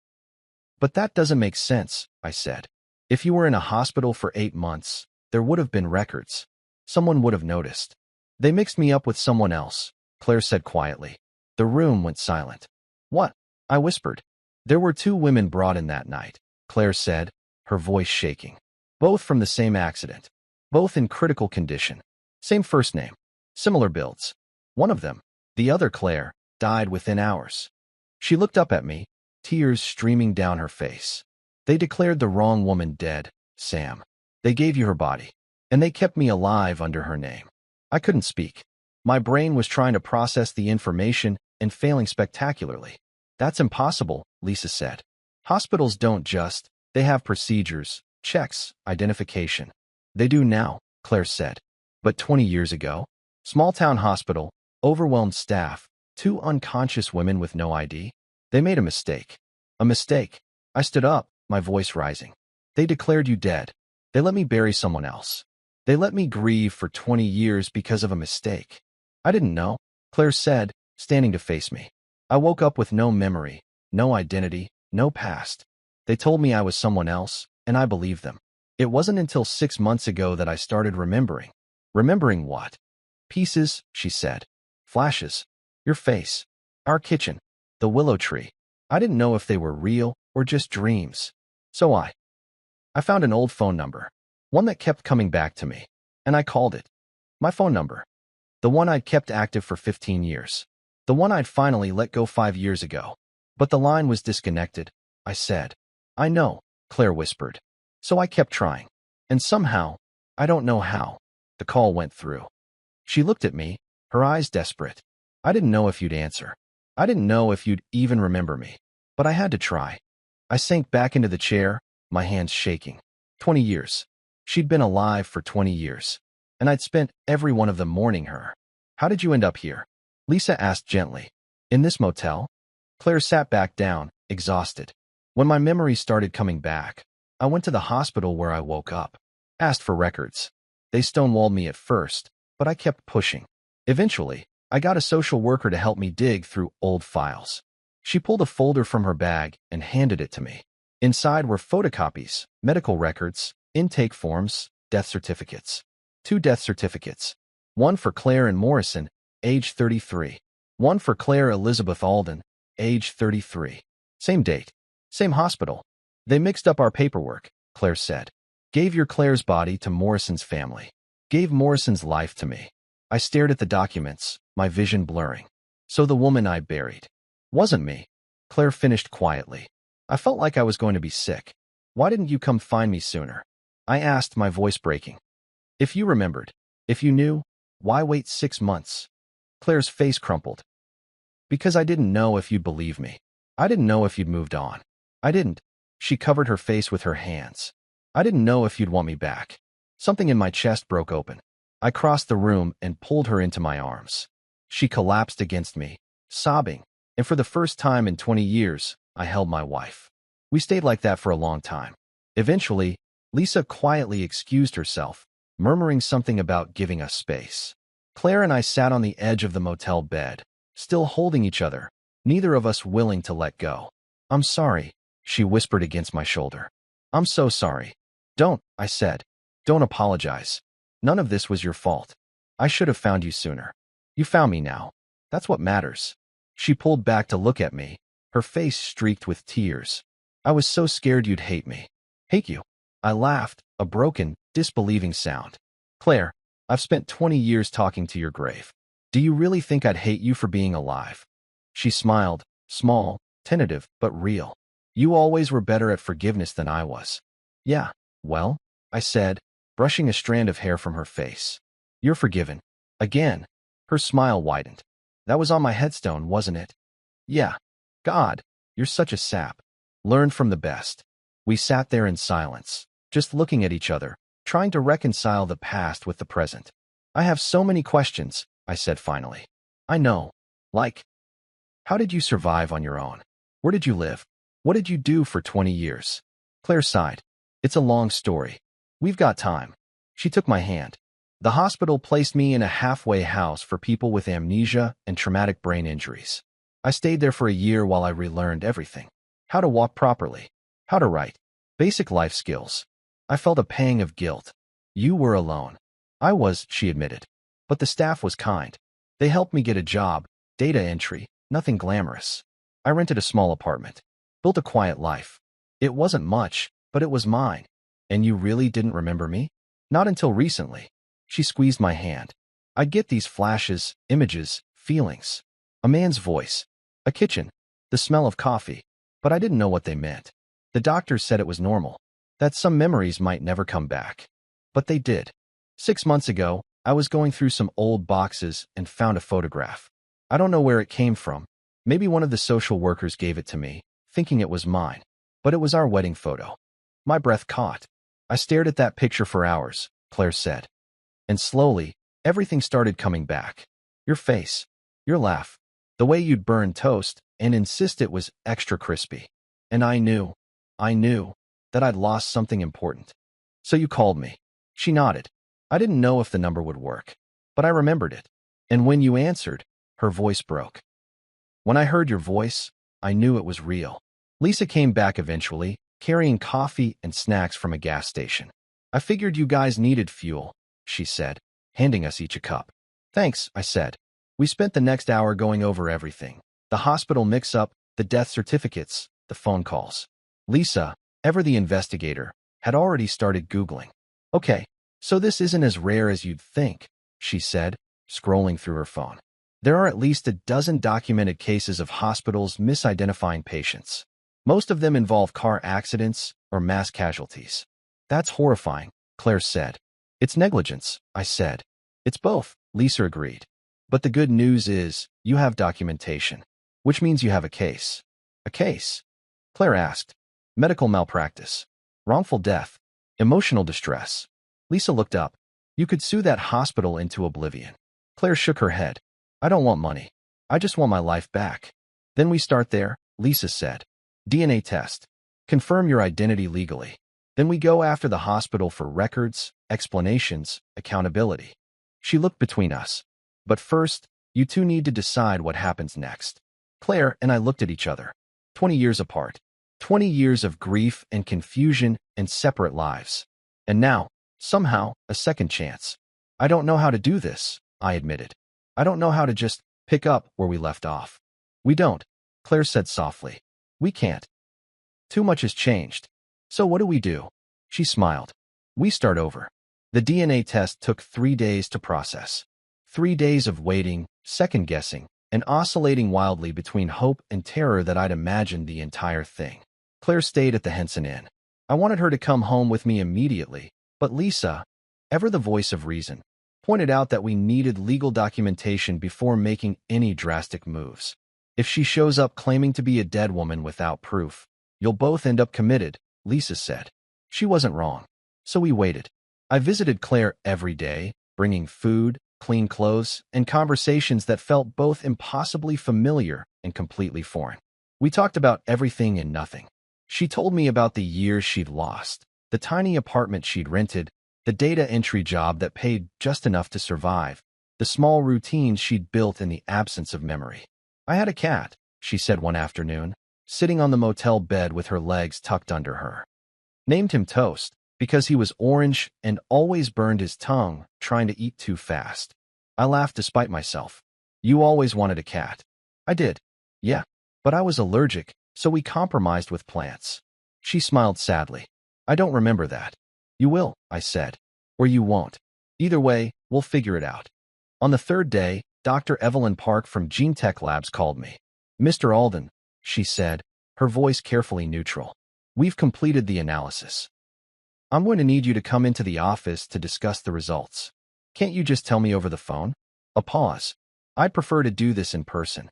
"But that doesn't make sense," I said. "If you were in a hospital for 8 months, there would have been records. Someone would have noticed." "They mixed me up with someone else," Claire said quietly. The room went silent. "What?" I whispered. "There were 2 women brought in that night," Claire said, her voice shaking. "Both from the same accident. Both in critical condition. Same first name. Similar builds. One of them, the other Claire, died within hours." She looked up at me, tears streaming down her face. "They declared the wrong woman dead, Sam. They gave you her body, and they kept me alive under her name." I couldn't speak. My brain was trying to process the information and failing spectacularly. "That's impossible," Lisa said. "Hospitals don't just, they have procedures, checks, identification." "They do now," Claire said. "But 20 years ago? Small-town hospital, overwhelmed staff, 2 unconscious women with no ID? They made a mistake." "A mistake?" I stood up, my voice rising. "They declared you dead. They let me bury someone else. They let me grieve for 20 years because of a mistake." "I didn't know," Claire said, standing to face me. "I woke up with no memory, no identity, no past. They told me I was someone else, and I believed them. It wasn't until 6 months ago that I started remembering." "Remembering what?" "Pieces," she said. "Flashes. Your face. Our kitchen. The willow tree. I didn't know if they were real or just dreams. So I found an old phone number. One that kept coming back to me. And I called it. My phone number. The one I'd kept active for 15 years. The one I'd finally let go 5 years ago. But the line was disconnected," I said. "I know," Claire whispered. "So I kept trying. And somehow, I don't know how, the call went through. She looked at me, her eyes desperate. I didn't know if you'd answer. I didn't know if you'd even remember me. But I had to try. I sank back into the chair, my hands shaking. 20 years. She'd been alive for 20 years. And I'd spent every one of them mourning her. How did you end up here? Lisa asked gently. In this motel? Claire sat back down, exhausted. When my memories started coming back, I went to the hospital where I woke up. Asked for records. They stonewalled me at first, but I kept pushing. Eventually, I got a social worker to help me dig through old files. She pulled a folder from her bag and handed it to me. Inside were photocopies, medical records, intake forms, death certificates. 2 death certificates. One for Claire and Morrison, age 33. One for Claire Elizabeth Alden, age 33. Same date. Same hospital. They mixed up our paperwork, Claire said. Gave your Claire's body to Morrison's family. Gave Morrison's life to me. I stared at the documents, my vision blurring. So the woman I buried wasn't me. Claire finished quietly. I felt like I was going to be sick. Why didn't you come find me sooner? I asked, my voice breaking. If you remembered, if you knew, why wait 6 months? Claire's face crumpled. Because I didn't know if you'd believe me. I didn't know if you'd moved on. I didn't. She covered her face with her hands. I didn't know if you'd want me back. Something in my chest broke open. I crossed the room and pulled her into my arms. She collapsed against me, sobbing, and for the first time in 20 years, I held my wife. We stayed like that for a long time. Eventually, Lisa quietly excused herself, murmuring something about giving us space. Claire and I sat on the edge of the motel bed, still holding each other, neither of us willing to let go. I'm sorry, she whispered against my shoulder. I'm so sorry. Don't, I said. Don't apologize. None of this was your fault. I should have found you sooner. You found me now. That's what matters. She pulled back to look at me, her face streaked with tears. I was so scared you'd hate me. Hate you. I laughed, a broken, disbelieving sound. Claire, I've spent 20 years talking to your grave. Do you really think I'd hate you for being alive? She smiled, small, tentative, but real. You always were better at forgiveness than I was. Yeah, well, I said, brushing a strand of hair from her face. You're forgiven. Again. Her smile widened. That was on my headstone, wasn't it? Yeah. God, you're such a sap. Learn from the best. We sat there in silence, just looking at each other, trying to reconcile the past with the present. I have so many questions, I said finally. I know. Like, how did you survive on your own? Where did you live? What did you do for 20 years? Claire sighed. It's a long story. We've got time. She took my hand. The hospital placed me in a halfway house for people with amnesia and traumatic brain injuries. I stayed there for a year while I relearned everything. How to walk properly. How to write. Basic life skills. I felt a pang of guilt. You were alone. I was, she admitted. But the staff was kind. They helped me get a job, data entry, nothing glamorous. I rented a small apartment. Built a quiet life. It wasn't much, but it was mine. And you really didn't remember me? Not until recently. She squeezed my hand. I'd get these flashes, images, feelings. A man's voice. A kitchen. The smell of coffee. But I didn't know what they meant. The doctors said it was normal. That some memories might never come back. But they did. 6 months ago, I was going through some old boxes and found a photograph. I don't know where it came from. Maybe one of the social workers gave it to me, thinking it was mine. But it was our wedding photo. My breath caught. I stared at that picture for hours, Claire said. And slowly, everything started coming back. Your face. Your laugh. The way you'd burn toast and insist it was extra crispy. And I knew that I'd lost something important. So you called me. She nodded. I didn't know if the number would work, but I remembered it. And when you answered, her voice broke. When I heard your voice, I knew it was real. Lisa came back eventually, carrying coffee and snacks from a gas station. I figured you guys needed fuel, she said, handing us each a cup. Thanks, I said. We spent the next hour going over everything. The hospital mix-up, the death certificates, the phone calls. Lisa, ever the investigator, had already started Googling. Okay, so this isn't as rare as you'd think, she said, scrolling through her phone. There are at least a dozen documented cases of hospitals misidentifying patients. Most of them involve car accidents or mass casualties. That's horrifying, Claire said. It's negligence, I said. It's both, Lisa agreed. But the good news is, you have documentation, which means you have a case. A case? Claire asked. Medical malpractice. Wrongful death. Emotional distress. Lisa looked up. You could sue that hospital into oblivion. Claire shook her head. I don't want money. I just want my life back. Then we start there, Lisa said. DNA test. Confirm your identity legally. Then we go after the hospital for records, explanations, accountability. She looked between us. But first, you two need to decide what happens next. Claire and I looked at each other. 20 years apart. 20 years of grief and confusion and separate lives. And now, somehow, a second chance. I don't know how to do this, I admitted. I don't know how to just pick up where we left off. We don't, Claire said softly. We can't. Too much has changed. So what do we do? She smiled. We start over. The DNA test took 3 days to process. 3 days of waiting, second-guessing, and oscillating wildly between hope and terror that I'd imagined the entire thing. Claire stayed at the Henson Inn. I wanted her to come home with me immediately, but Lisa, ever the voice of reason, pointed out that we needed legal documentation before making any drastic moves. If she shows up claiming to be a dead woman without proof, you'll both end up committed, Lisa said. She wasn't wrong. So we waited. I visited Claire every day, bringing food, clean clothes, and conversations that felt both impossibly familiar and completely foreign. We talked about everything and nothing. She told me about the years she'd lost, the tiny apartment she'd rented, the data entry job that paid just enough to survive, the small routines she'd built in the absence of memory. I had a cat, she said one afternoon, sitting on the motel bed with her legs tucked under her. Named him Toast, because he was orange and always burned his tongue trying to eat too fast. I laughed despite myself. You always wanted a cat. I did. Yeah. But I was allergic, so we compromised with plants. She smiled sadly. I don't remember that. You will, I said. Or you won't. Either way, we'll figure it out. On the third day, Dr. Evelyn Park from GeneTech Labs called me. Mr. Alden, she said, her voice carefully neutral. We've completed the analysis. I'm going to need you to come into the office to discuss the results. Can't you just tell me over the phone? A pause. I'd prefer to do this in person.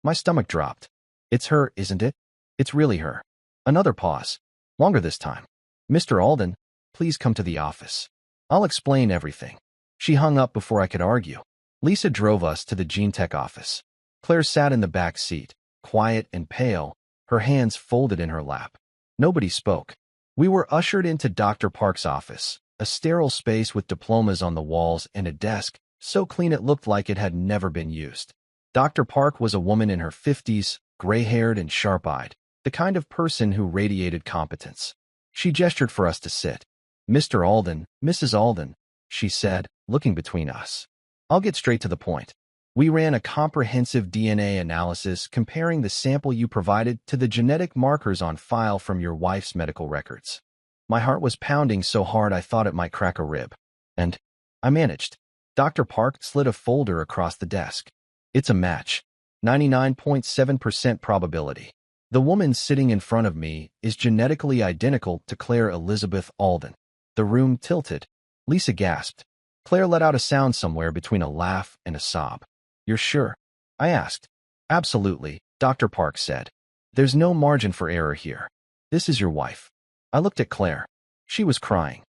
My stomach dropped. It's her, isn't it? It's really her. Another pause. Longer this time. Mr. Alden, please come to the office. I'll explain everything. She hung up before I could argue. Lisa drove us to the GeneTech office. Claire sat in the back seat, quiet and pale, her hands folded in her lap. Nobody spoke. We were ushered into Dr. Park's office, a sterile space with diplomas on the walls and a desk so clean it looked like it had never been used. Dr. Park was a woman in her 50s, gray-haired and sharp-eyed, the kind of person who radiated competence. She gestured for us to sit. Mr. Alden, Mrs. Alden, she said, looking between us. I'll get straight to the point. We ran a comprehensive DNA analysis comparing the sample you provided to the genetic markers on file from your wife's medical records. My heart was pounding so hard I thought it might crack a rib. And I managed. Dr. Park slid a folder across the desk. It's a match. 99.7% probability. The woman sitting in front of me is genetically identical to Claire Elizabeth Alden. The room tilted. Lisa gasped. Claire let out a sound somewhere between a laugh and a sob. You're sure? I asked. Absolutely, Dr. Park said. There's no margin for error here. This is your wife. I looked at Claire. She was crying.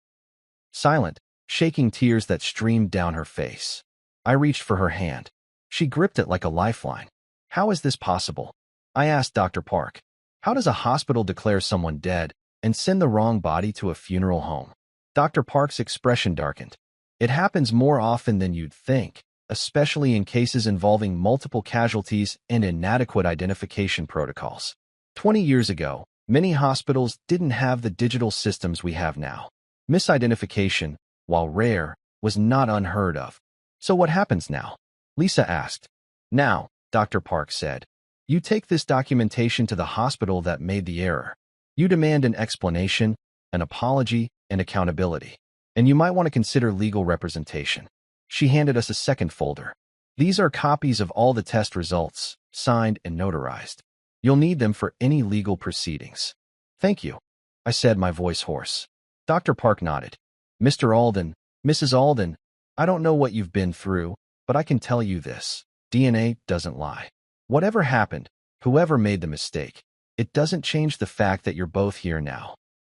Silent, shaking tears that streamed down her face. I reached for her hand. She gripped it like a lifeline. How is this possible? I asked Dr. Park. How does a hospital declare someone dead and send the wrong body to a funeral home? Dr. Park's expression darkened. It happens more often than you'd think, especially in cases involving multiple casualties and inadequate identification protocols. 20 years ago, many hospitals didn't have the digital systems we have now. Misidentification, while rare, was not unheard of. So what happens now? Lisa asked. Now, Dr. Park said, you take this documentation to the hospital that made the error. You demand an explanation, an apology, and accountability. And you might want to consider legal representation. She handed us a second folder. These are copies of all the test results, signed and notarized. You'll need them for any legal proceedings. Thank you, I said, my voice hoarse. Dr. Park nodded. Mr. Alden, Mrs. Alden, I don't know what you've been through, but I can tell you this. DNA doesn't lie. Whatever happened, whoever made the mistake, it doesn't change the fact that you're both here now.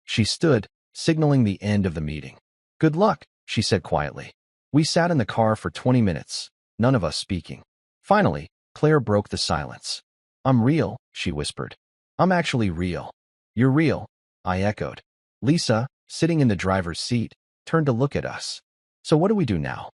She stood, signaling the end of the meeting. Good luck, she said quietly. We sat in the car for 20 minutes, none of us speaking. Finally, Claire broke the silence. I'm real, she whispered. I'm actually real. You're real, I echoed. Lisa, sitting in the driver's seat, turned to look at us. So what do we do now?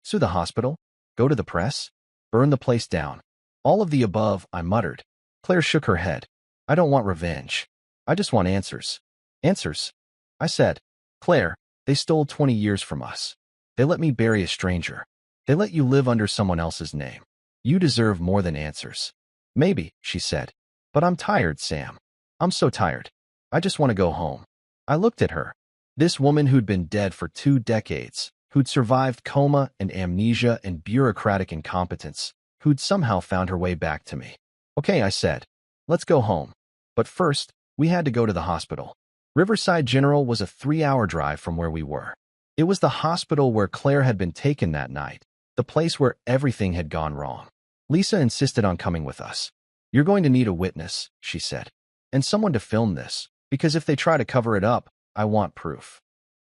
Sue the hospital? Go to the press? Burn the place down? All of the above, I muttered. Claire shook her head. I don't want revenge. I just want answers. Answers? I said. Claire, they stole 20 years from us. They let me bury a stranger. They let you live under someone else's name. You deserve more than answers. Maybe, she said. But I'm tired, Sam. I'm so tired. I just want to go home. I looked at her. This woman who'd been dead for 2 decades, who'd survived coma and amnesia and bureaucratic incompetence, who'd somehow found her way back to me. Okay, I said. Let's go home. But first, we had to go to the hospital. Riverside General was a 3-hour drive from where we were. It was the hospital where Claire had been taken that night, the place where everything had gone wrong. Lisa insisted on coming with us. You're going to need a witness, she said, and someone to film this, because if they try to cover it up, I want proof.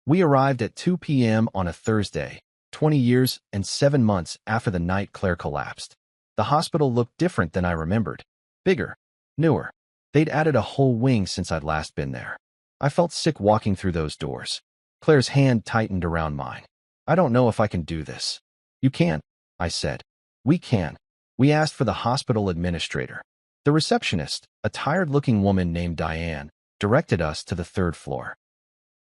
We arrived at 2 p.m. on a Thursday, 20 years and 7 months after the night Claire collapsed. The hospital looked different than I remembered. Bigger, newer. They'd added a whole wing since I'd last been there. I felt sick walking through those doors. Claire's hand tightened around mine. I don't know if I can do this. You can, I said. We can. We asked for the hospital administrator. The receptionist, a tired-looking woman named Diane, directed us to the 3rd floor.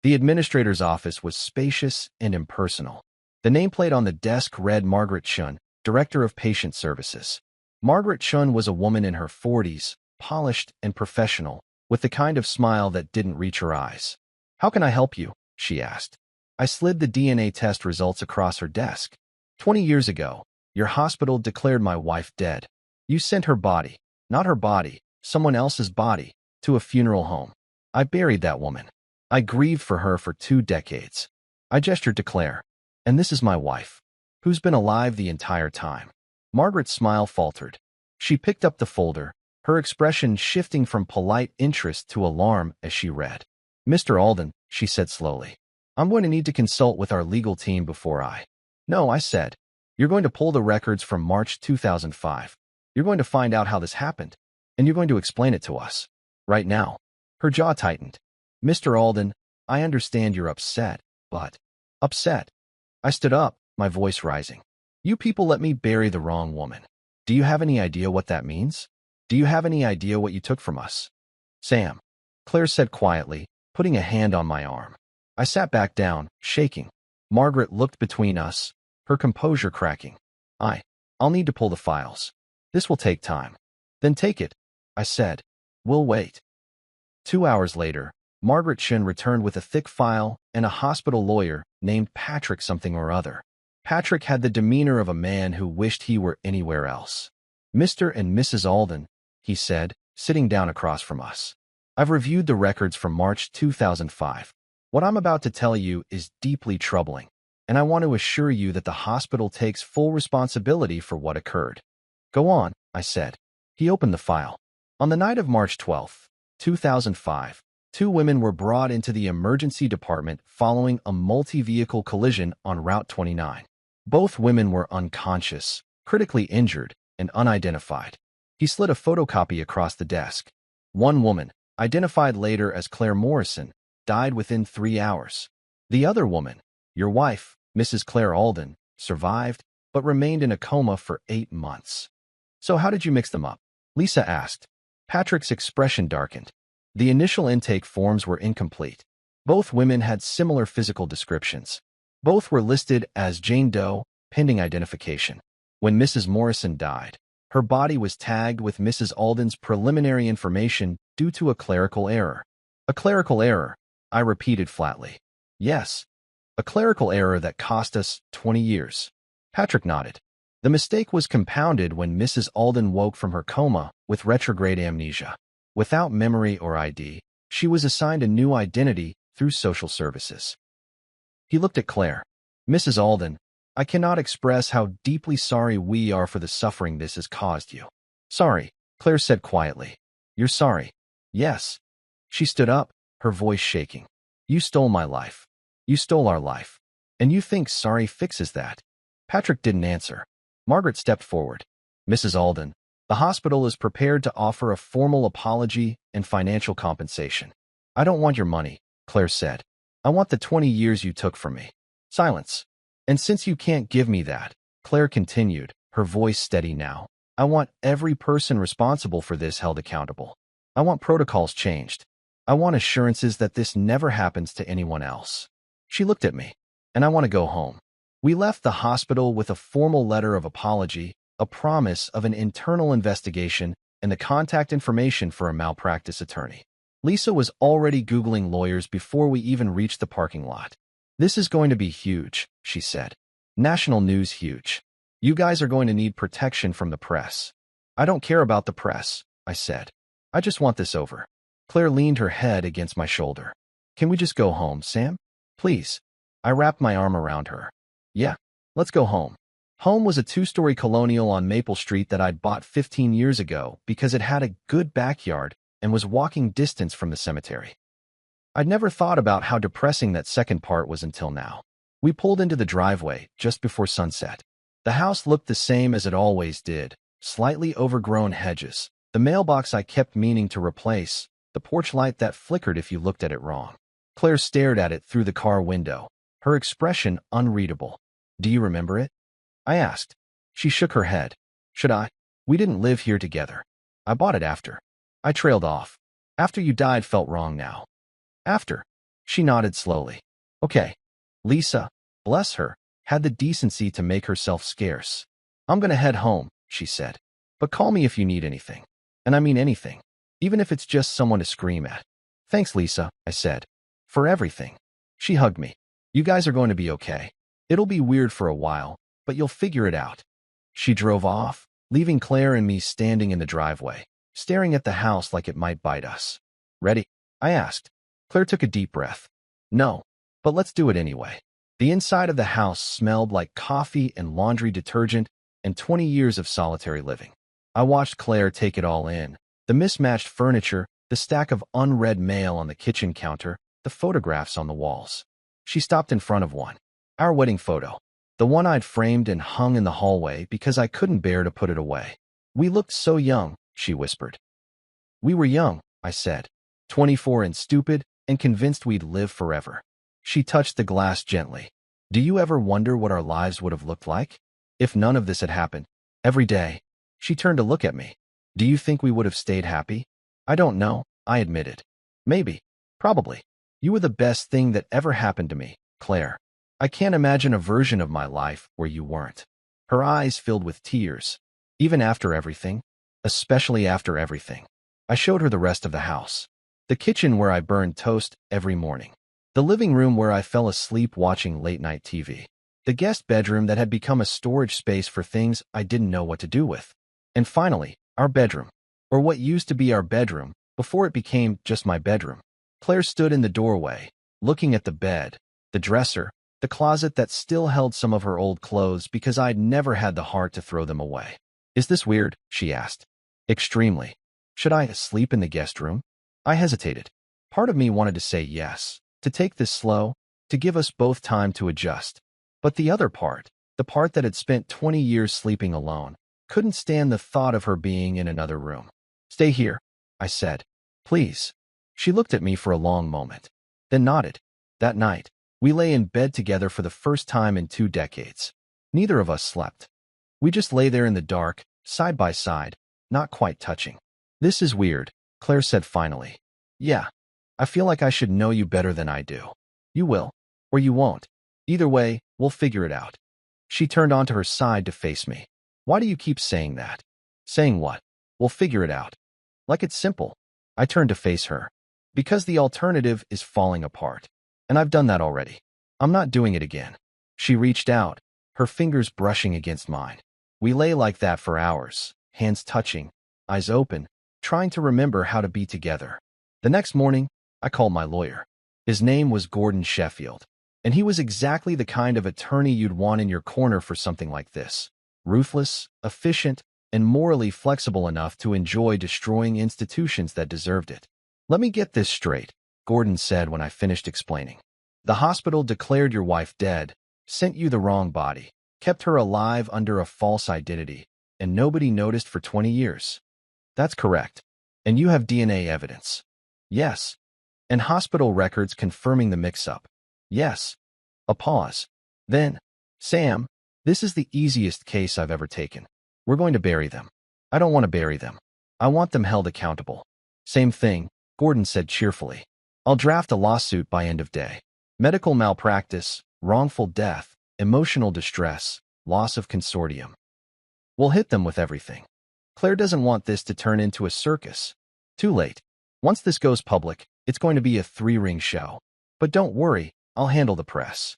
The administrator's office was spacious and impersonal. The nameplate on the desk read Margaret Chun, Director of Patient Services. Margaret Chun was a woman in her 40s, polished and professional, with the kind of smile that didn't reach her eyes. How can I help you? She asked. I slid the DNA test results across her desk. 20 years ago, your hospital declared my wife dead. You sent her body, not her body, someone else's body, to a funeral home. I buried that woman. I grieved for her for 2 decades. I gestured to Claire. And this is my wife, who's been alive the entire time. Margaret's smile faltered. She picked up the folder, her expression shifting from polite interest to alarm as she read. Mr. Alden, she said slowly, I'm going to need to consult with our legal team before I... No, I said. You're going to pull the records from March 2005. You're going to find out how this happened, and you're going to explain it to us. Right now. Her jaw tightened. Mr. Alden, I understand you're upset, but... Upset? I stood up, my voice rising. You people let me bury the wrong woman. Do you have any idea what that means? Do you have any idea what you took from us? Sam, Claire said quietly, putting a hand on my arm. I sat back down, shaking. Margaret looked between us, her composure cracking. I'll need to pull the files. This will take time. Then take it, I said. We'll wait. 2 hours later, Margaret Chun returned with a thick file and a hospital lawyer named Patrick something or other. Patrick had the demeanor of a man who wished he were anywhere else. Mr. and Mrs. Alden, he said, sitting down across from us. I've reviewed the records from March 2005. What I'm about to tell you is deeply troubling, and I want to assure you that the hospital takes full responsibility for what occurred. Go on, I said. He opened the file. On the night of March 12, 2005, 2 women were brought into the emergency department following a multi-vehicle collision on Route 29. Both women were unconscious, critically injured, and unidentified. He slid a photocopy across the desk. One woman, identified later as Claire Morrison, died within 3 hours. The other woman, your wife, Mrs. Claire Alden, survived, but remained in a coma for 8 months. So how did you mix them up? Lisa asked. Patrick's expression darkened. The initial intake forms were incomplete. Both women had similar physical descriptions. Both were listed as Jane Doe, pending identification. When Mrs. Morrison died, her body was tagged with Mrs. Alden's preliminary information due to a clerical error. A clerical error, I repeated flatly. Yes, a clerical error that cost us 20 years. Patrick nodded. The mistake was compounded when Mrs. Alden woke from her coma with retrograde amnesia. Without memory or ID, she was assigned a new identity through social services. He looked at Claire. Mrs. Alden, I cannot express how deeply sorry we are for the suffering this has caused you. Sorry, Claire said quietly. You're sorry. Yes. She stood up, her voice shaking. You stole my life. You stole our life. And you think sorry fixes that? Patrick didn't answer. Margaret stepped forward. Mrs. Alden, the hospital is prepared to offer a formal apology and financial compensation. I don't want your money, Claire said. I want the 20 years you took from me. Silence. And since you can't give me that, Claire continued, her voice steady now, I want every person responsible for this held accountable. I want protocols changed. I want assurances that this never happens to anyone else. She looked at me, and I want to go home. We left the hospital with a formal letter of apology, a promise of an internal investigation, and the contact information for a malpractice attorney. Lisa was already Googling lawyers before we even reached the parking lot. This is going to be huge, she said. National news huge. You guys are going to need protection from the press. I don't care about the press, I said. I just want this over. Claire leaned her head against my shoulder. Can we just go home, Sam? Please. I wrapped my arm around her. Yeah, let's go home. Home was a 2-story colonial on Maple Street that I'd bought 15 years ago because it had a good backyard and was walking distance from the cemetery. I'd never thought about how depressing that second part was until now. We pulled into the driveway just before sunset. The house looked the same as it always did, slightly overgrown hedges, the mailbox I kept meaning to replace, the porch light that flickered if you looked at it wrong. Claire stared at it through the car window, her expression unreadable. Do you remember it? I asked. She shook her head. Should I? We didn't live here together. I bought it after. I trailed off. After you died felt wrong now. After. She nodded slowly. Okay. Lisa, bless her, had the decency to make herself scarce. I'm gonna head home, she said. But call me if you need anything. And I mean anything. Even if it's just someone to scream at. Thanks, Lisa, I said. For everything. She hugged me. You guys are going to be okay. It'll be weird for a while, but you'll figure it out. She drove off, leaving Claire and me standing in the driveway, staring at the house like it might bite us. Ready? I asked. Claire took a deep breath. No, but let's do it anyway. The inside of the house smelled like coffee and laundry detergent and 20 years of solitary living. I watched Claire take it all in. The mismatched furniture, the stack of unread mail on the kitchen counter, the photographs on the walls. She stopped in front of one. Our wedding photo. The one I'd framed and hung in the hallway because I couldn't bear to put it away. We looked so young, she whispered. We were young, I said. 24 and stupid, and convinced we'd live forever. She touched the glass gently. Do you ever wonder what our lives would have looked like? If none of this had happened. Every day. She turned to look at me. Do you think we would have stayed happy? I don't know, I admitted. Maybe. Probably. You were the best thing that ever happened to me, Claire. I can't imagine a version of my life where you weren't. Her eyes filled with tears. Even after everything. Especially after everything. I showed her the rest of the house. The kitchen where I burned toast every morning. The living room where I fell asleep watching late-night TV. The guest bedroom that had become a storage space for things I didn't know what to do with. And finally, our bedroom. Or what used to be our bedroom, before it became just my bedroom. Claire stood in the doorway, looking at the bed, the dresser, the closet that still held some of her old clothes because I'd never had the heart to throw them away. Is this weird? She asked. Extremely. Should I sleep in the guest room? I hesitated. Part of me wanted to say yes, to take this slow, to give us both time to adjust. But the other part, the part that had spent 20 years sleeping alone, couldn't stand the thought of her being in another room. Stay here, I said. Please. She looked at me for a long moment, then nodded. That night, we lay in bed together for the first time in 2 decades. Neither of us slept. We just lay there in the dark, side by side, not quite touching. This is weird, Claire said finally. Yeah. I feel like I should know you better than I do. You will. Or you won't. Either way, we'll figure it out. She turned onto her side to face me. Why do you keep saying that? Saying what? We'll figure it out. Like it's simple. I turned to face her. Because the alternative is falling apart. And I've done that already. I'm not doing it again. She reached out, her fingers brushing against mine. We lay like that for hours, hands touching, eyes open, trying to remember how to be together. The next morning, I called my lawyer. His name was Gordon Sheffield. And he was exactly the kind of attorney you'd want in your corner for something like this. Ruthless, efficient, and morally flexible enough to enjoy destroying institutions that deserved it. Let me get this straight, Gordon said when I finished explaining. The hospital declared your wife dead, sent you the wrong body, kept her alive under a false identity, and nobody noticed for 20 years. That's correct. And you have DNA evidence. Yes. And hospital records confirming the mix-up. Yes. A pause. Then, Sam, this is the easiest case I've ever taken. We're going to bury them. I don't want to bury them. I want them held accountable. Same thing, Gordon said cheerfully. I'll draft a lawsuit by end of day. Medical malpractice, wrongful death, emotional distress, loss of consortium. We'll hit them with everything. Claire doesn't want this to turn into a circus. Too late. Once this goes public, it's going to be a three-ring show. But don't worry, I'll handle the press.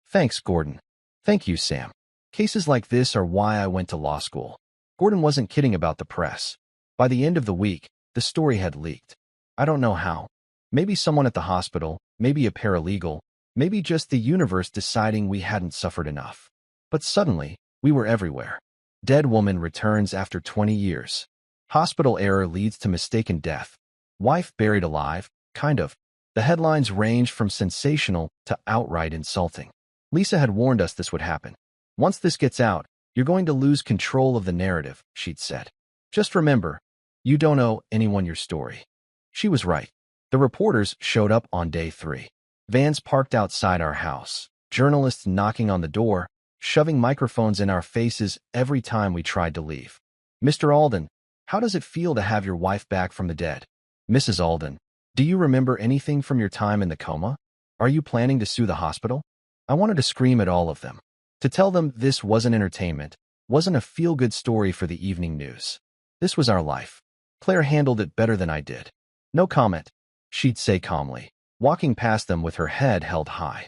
Thanks, Gordon. Thank you, Sam. Cases like this are why I went to law school. Gordon wasn't kidding about the press. By the end of the week, the story had leaked. I don't know how. Maybe someone at the hospital, maybe a paralegal, maybe just the universe deciding we hadn't suffered enough. But suddenly, we were everywhere. Dead woman returns after 20 years. Hospital error leads to mistaken death. Wife buried alive, kind of. The headlines ranged from sensational to outright insulting. Lisa had warned us this would happen. Once this gets out, you're going to lose control of the narrative, she'd said. Just remember, you don't owe anyone your story. She was right. The reporters showed up on day 3. Vans parked outside our house. Journalists knocking on the door, shoving microphones in our faces every time we tried to leave. Mr. Alden, how does it feel to have your wife back from the dead? Mrs. Alden, do you remember anything from your time in the coma? Are you planning to sue the hospital? I wanted to scream at all of them. To tell them this wasn't entertainment, wasn't a feel-good story for the evening news. This was our life. Claire handled it better than I did. No comment, she'd say calmly, walking past them with her head held high.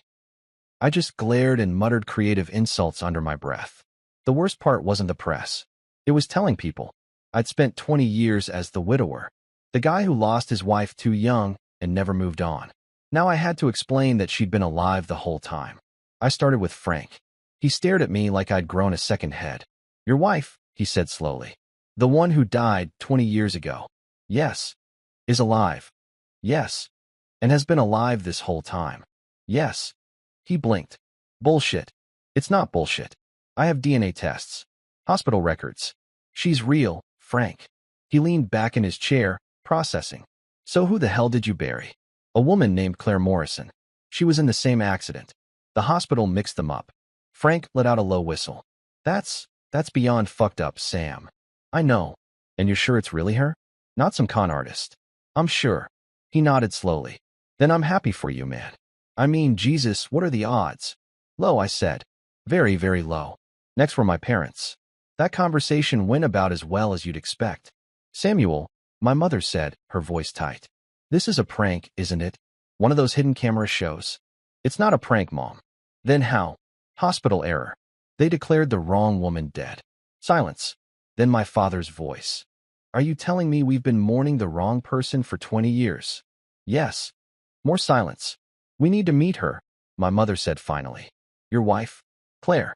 I just glared and muttered creative insults under my breath. The worst part wasn't the press. It was telling people. I'd spent 20 years as the widower. The guy who lost his wife too young and never moved on. Now I had to explain that she'd been alive the whole time. I started with Frank. He stared at me like I'd grown a second head. Your wife, he said slowly. The one who died 20 years ago. Yes. Is alive. Yes. And has been alive this whole time. Yes. He blinked. Bullshit. It's not bullshit. I have DNA tests. Hospital records. She's real, Frank. He leaned back in his chair, processing. So who the hell did you bury? A woman named Claire Morrison. She was in the same accident. The hospital mixed them up. Frank let out a low whistle. That's beyond fucked up, Sam. I know. And you're sure it's really her? Not some con artist. I'm sure. He nodded slowly. Then I'm happy for you, man. I mean, Jesus, what are the odds? Low, I said. Very, very low. Next were my parents. That conversation went about as well as you'd expect. Samuel, my mother said, her voice tight. This is a prank, isn't it? One of those hidden camera shows. It's not a prank, Mom. Then how? Hospital error. They declared the wrong woman dead. Silence. Then my father's voice. Are you telling me we've been mourning the wrong person for 20 years? Yes. More silence. We need to meet her, my mother said finally. Your wife? Claire.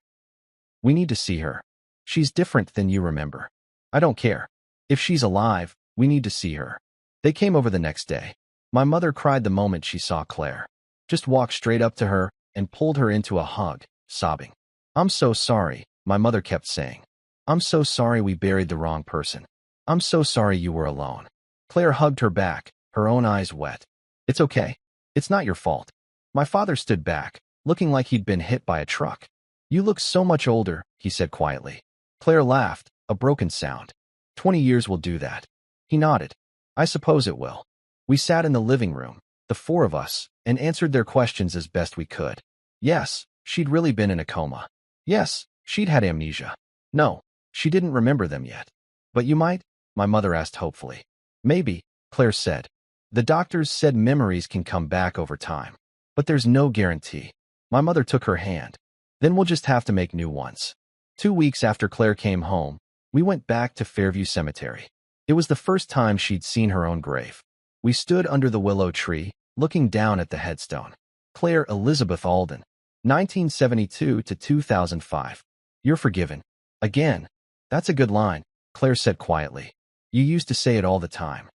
We need to see her. She's different than you remember. I don't care. If she's alive, we need to see her. They came over the next day. My mother cried the moment she saw Claire. Just walked straight up to her and pulled her into a hug, sobbing. I'm so sorry, my mother kept saying. I'm so sorry we buried the wrong person. I'm so sorry you were alone. Claire hugged her back, her own eyes wet. It's okay. It's not your fault. My father stood back, looking like he'd been hit by a truck. You look so much older, he said quietly. Claire laughed, a broken sound. 20 years will do that. He nodded. I suppose it will. We sat in the living room, the four of us, and answered their questions as best we could. Yes, she'd really been in a coma. Yes, she'd had amnesia. No, she didn't remember them yet. But you might? My mother asked hopefully. Maybe, Claire said. The doctors said memories can come back over time. But there's no guarantee. My mother took her hand. Then we'll just have to make new ones. 2 weeks after Claire came home, we went back to Fairview Cemetery. It was the first time she'd seen her own grave. We stood under the willow tree, looking down at the headstone. Claire Elizabeth Alden, 1972 to 2005. You're forgiven. Again. That's a good line, Claire said quietly. You used to say it all the time.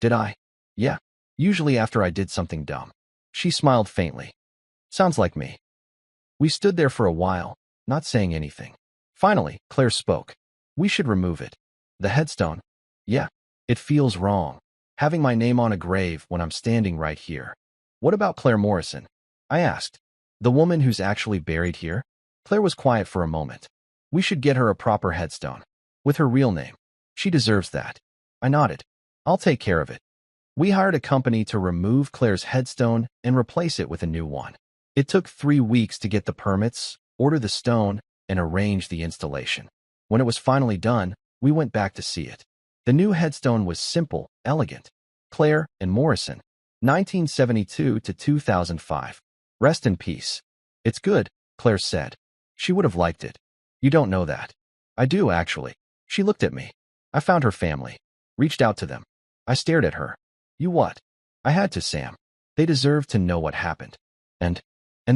Did I? Yeah. Usually after I did something dumb. She smiled faintly. Sounds like me. We stood there for a while, not saying anything. Finally, Claire spoke. We should remove it. The headstone? Yeah. It feels wrong. Having my name on a grave when I'm standing right here. What about Claire Morrison? I asked. The woman who's actually buried here? Claire was quiet for a moment. We should get her a proper headstone. With her real name. She deserves that. I nodded. I'll take care of it. We hired a company to remove Claire's headstone and replace it with a new one. It took 3 weeks to get the permits, order the stone, and arrange the installation. When it was finally done, we went back to see it. The new headstone was simple, elegant. Claire and Morrison, 1972 to 2005. Rest in peace. It's good, Claire said. She would have liked it. You don't know that. I do, actually. She looked at me. I found her family. Reached out to them. I stared at her. You what? I had to, Sam. They deserve to know what happened. And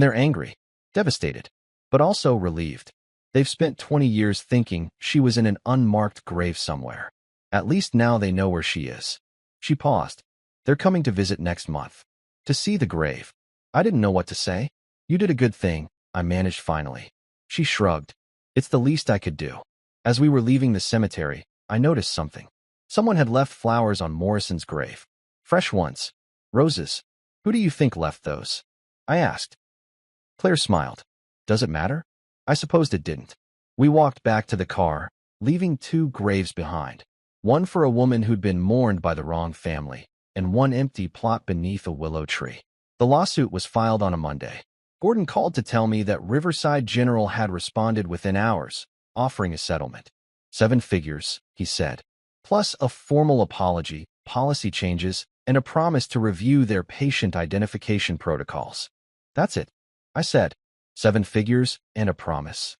they're angry, devastated, but also relieved. They've spent 20 years thinking she was in an unmarked grave somewhere. At least now they know where she is. She paused. They're coming to visit next month. To see the grave. I didn't know what to say. You did a good thing, I managed finally. She shrugged. It's the least I could do. As we were leaving the cemetery, I noticed something. Someone had left flowers on Morrison's grave. Fresh ones. Roses. Who do you think left those? I asked. Claire smiled. Does it matter? I supposed it didn't. We walked back to the car, leaving 2 graves behind. One for a woman who'd been mourned by the wrong family, and one empty plot beneath a willow tree. The lawsuit was filed on a Monday. Gordon called to tell me that Riverside General had responded within hours, offering a settlement. 7 figures, he said, plus a formal apology, policy changes, and a promise to review their patient identification protocols. That's it, I said. 7 figures and a promise.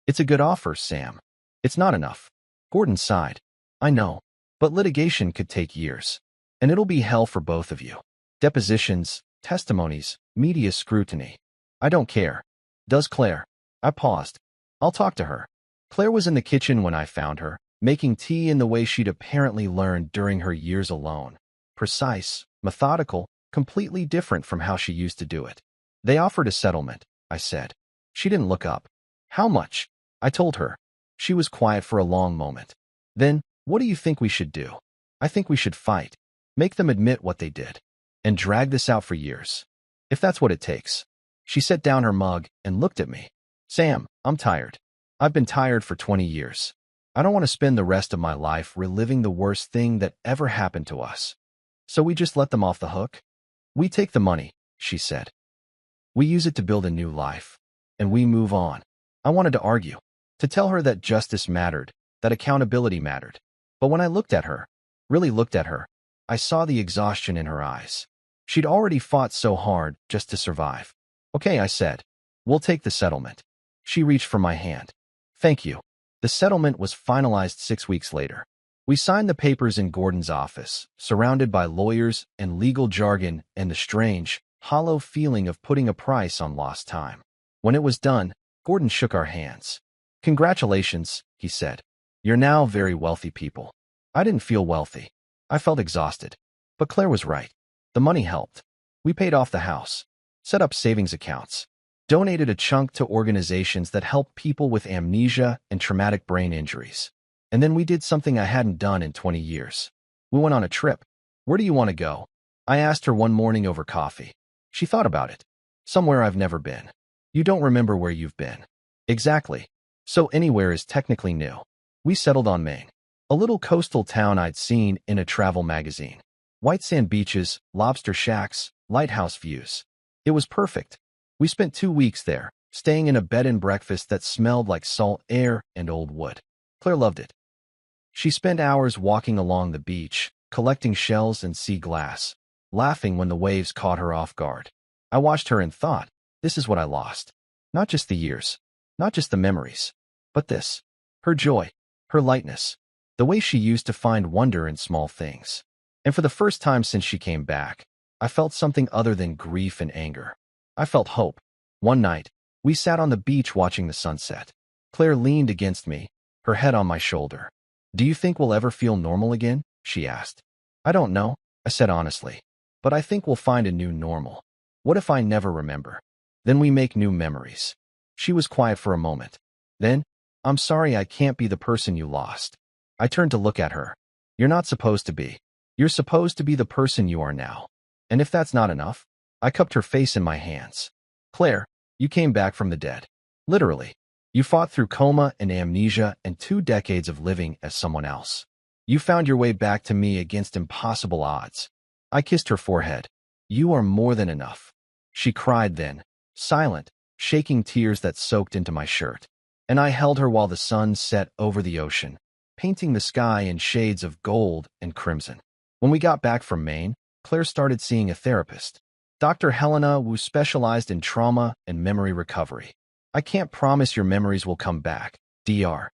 It's a good offer, Sam. It's not enough. Gordon sighed. I know, but litigation could take years. And it'll be hell for both of you. Depositions, testimonies, media scrutiny. I don't care. Does Claire? I paused. I'll talk to her. Claire was in the kitchen when I found her, making tea in the way she'd apparently learned during her years alone. Precise, methodical, completely different from how she used to do it. They offered a settlement, I said. She didn't look up. How much? I told her. She was quiet for a long moment. Then, what do you think we should do? I think we should fight. Make them admit what they did. And drag this out for years. If that's what it takes. She set down her mug and looked at me. Sam, I'm tired. I've been tired for 20 years. I don't want to spend the rest of my life reliving the worst thing that ever happened to us. So we just let them off the hook? We take the money, she said. We use it to build a new life. And we move on. I wanted to argue. To tell her that justice mattered, that accountability mattered. But when I looked at her, really looked at her, I saw the exhaustion in her eyes. She'd already fought so hard just to survive. Okay, I said. We'll take the settlement. She reached for my hand. Thank you. The settlement was finalized 6 weeks later. We signed the papers in Gordon's office, surrounded by lawyers and legal jargon and the strange, hollow feeling of putting a price on lost time. When it was done, Gordon shook our hands. Congratulations, he said. You're now very wealthy people. I didn't feel wealthy. I felt exhausted. But Claire was right. The money helped. We paid off the house, set up savings accounts, donated a chunk to organizations that help people with amnesia and traumatic brain injuries. And then we did something I hadn't done in 20 years. We went on a trip. Where do you want to go? I asked her one morning over coffee. She thought about it. Somewhere I've never been. You don't remember where you've been. Exactly. So anywhere is technically new. We settled on Maine, a little coastal town I'd seen in a travel magazine. White sand beaches, lobster shacks, lighthouse views. It was perfect. We spent 2 weeks there, staying in a bed and breakfast that smelled like salt air and old wood. Claire loved it. She spent hours walking along the beach, collecting shells and sea glass, laughing when the waves caught her off guard. I watched her and thought, this is what I lost. Not just the years, not just the memories, but this. Her joy, her lightness, the way she used to find wonder in small things. And for the first time since she came back, I felt something other than grief and anger. I felt hope. One night, we sat on the beach watching the sunset. Claire leaned against me, her head on my shoulder. "Do you think we'll ever feel normal again?" she asked. "I don't know," I said honestly. "But I think we'll find a new normal. What if I never remember? Then we make new memories." She was quiet for a moment. Then, "I'm sorry I can't be the person you lost." I turned to look at her. "You're not supposed to be. You're supposed to be the person you are now. And if that's not enough," I cupped her face in my hands. "Claire, you came back from the dead. Literally. You fought through coma and amnesia and 2 decades of living as someone else. You found your way back to me against impossible odds." I kissed her forehead. "You are more than enough." She cried then, silent, shaking tears that soaked into my shirt. And I held her while the sun set over the ocean, painting the sky in shades of gold and crimson. When we got back from Maine, Claire started seeing a therapist. Dr. Helena Wu specialized in trauma and memory recovery. "I can't promise your memories will come back," Dr.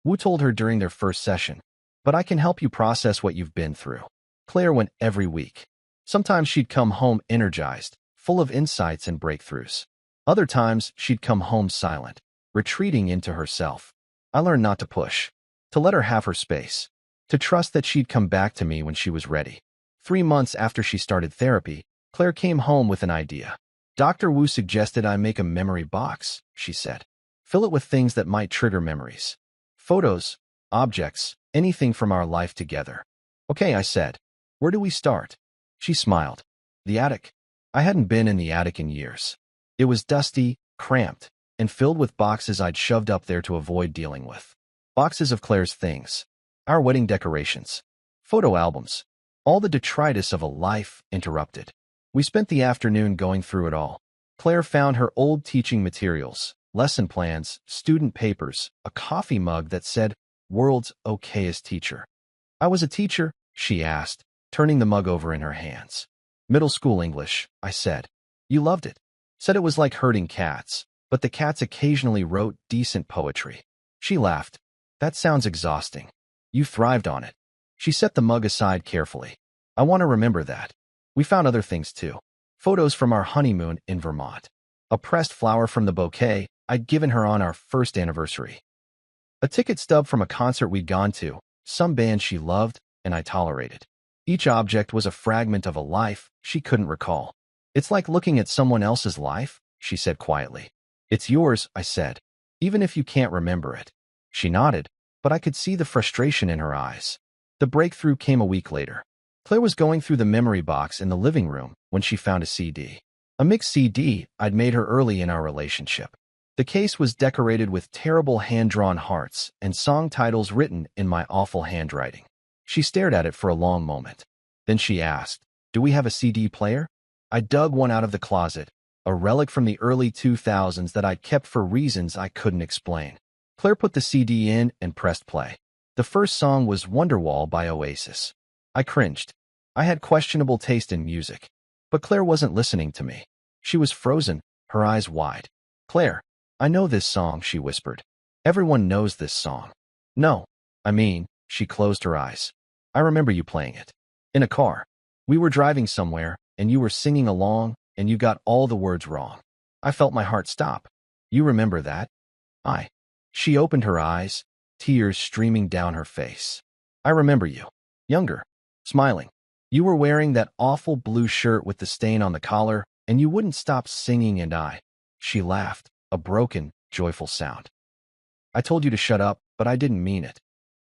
Wu told her during their first session, "but I can help you process what you've been through." Claire went every week. Sometimes she'd come home energized, full of insights and breakthroughs. Other times, she'd come home silent, retreating into herself. I learned not to push, to let her have her space, to trust that she'd come back to me when she was ready. 3 months after she started therapy, Claire came home with an idea. "Dr. Wu suggested I make a memory box," she said. "Fill it with things that might trigger memories. Photos, objects, anything from our life together." "Okay," I said. "Where do we start?" She smiled. "The attic." I hadn't been in the attic in years. It was dusty, cramped, and filled with boxes I'd shoved up there to avoid dealing with. Boxes of Claire's things. Our wedding decorations. Photo albums. All the detritus of a life interrupted. We spent the afternoon going through it all. Claire found her old teaching materials, lesson plans, student papers, a coffee mug that said, "World's okayest teacher." "I was a teacher?" she asked, turning the mug over in her hands. "Middle school English," I said. "You loved it." Said it was like herding cats, but the cats occasionally wrote decent poetry. She laughed. "That sounds exhausting. You thrived on it." She set the mug aside carefully. "I want to remember that." We found other things too. Photos from our honeymoon in Vermont. A pressed flower from the bouquet I'd given her on our first anniversary. A ticket stub from a concert we'd gone to, some band she loved and I tolerated. Each object was a fragment of a life she couldn't recall. "It's like looking at someone else's life," she said quietly. "It's yours," I said, "even if you can't remember it." She nodded, but I could see the frustration in her eyes. The breakthrough came a week later. Claire was going through the memory box in the living room when she found a CD. A mixed CD I'd made her early in our relationship. The case was decorated with terrible hand-drawn hearts and song titles written in my awful handwriting. She stared at it for a long moment. Then she asked, "Do we have a CD player?" I dug one out of the closet, a relic from the early 2000s that I'd kept for reasons I couldn't explain. Claire put the CD in and pressed play. The first song was Wonderwall by Oasis. I cringed. I had questionable taste in music. But Claire wasn't listening to me. She was frozen, her eyes wide. "Claire, I know this song," she whispered. "Everyone knows this song." "No, I mean," she closed her eyes. "I remember you playing it. In a car. We were driving somewhere, and you were singing along, and you got all the words wrong. I felt my heart stop. You remember that?" She opened her eyes, tears streaming down her face. "I remember you. Younger. Smiling. You were wearing that awful blue shirt with the stain on the collar, and you wouldn't stop singing and She laughed, a broken, joyful sound. "I told you to shut up, but I didn't mean it."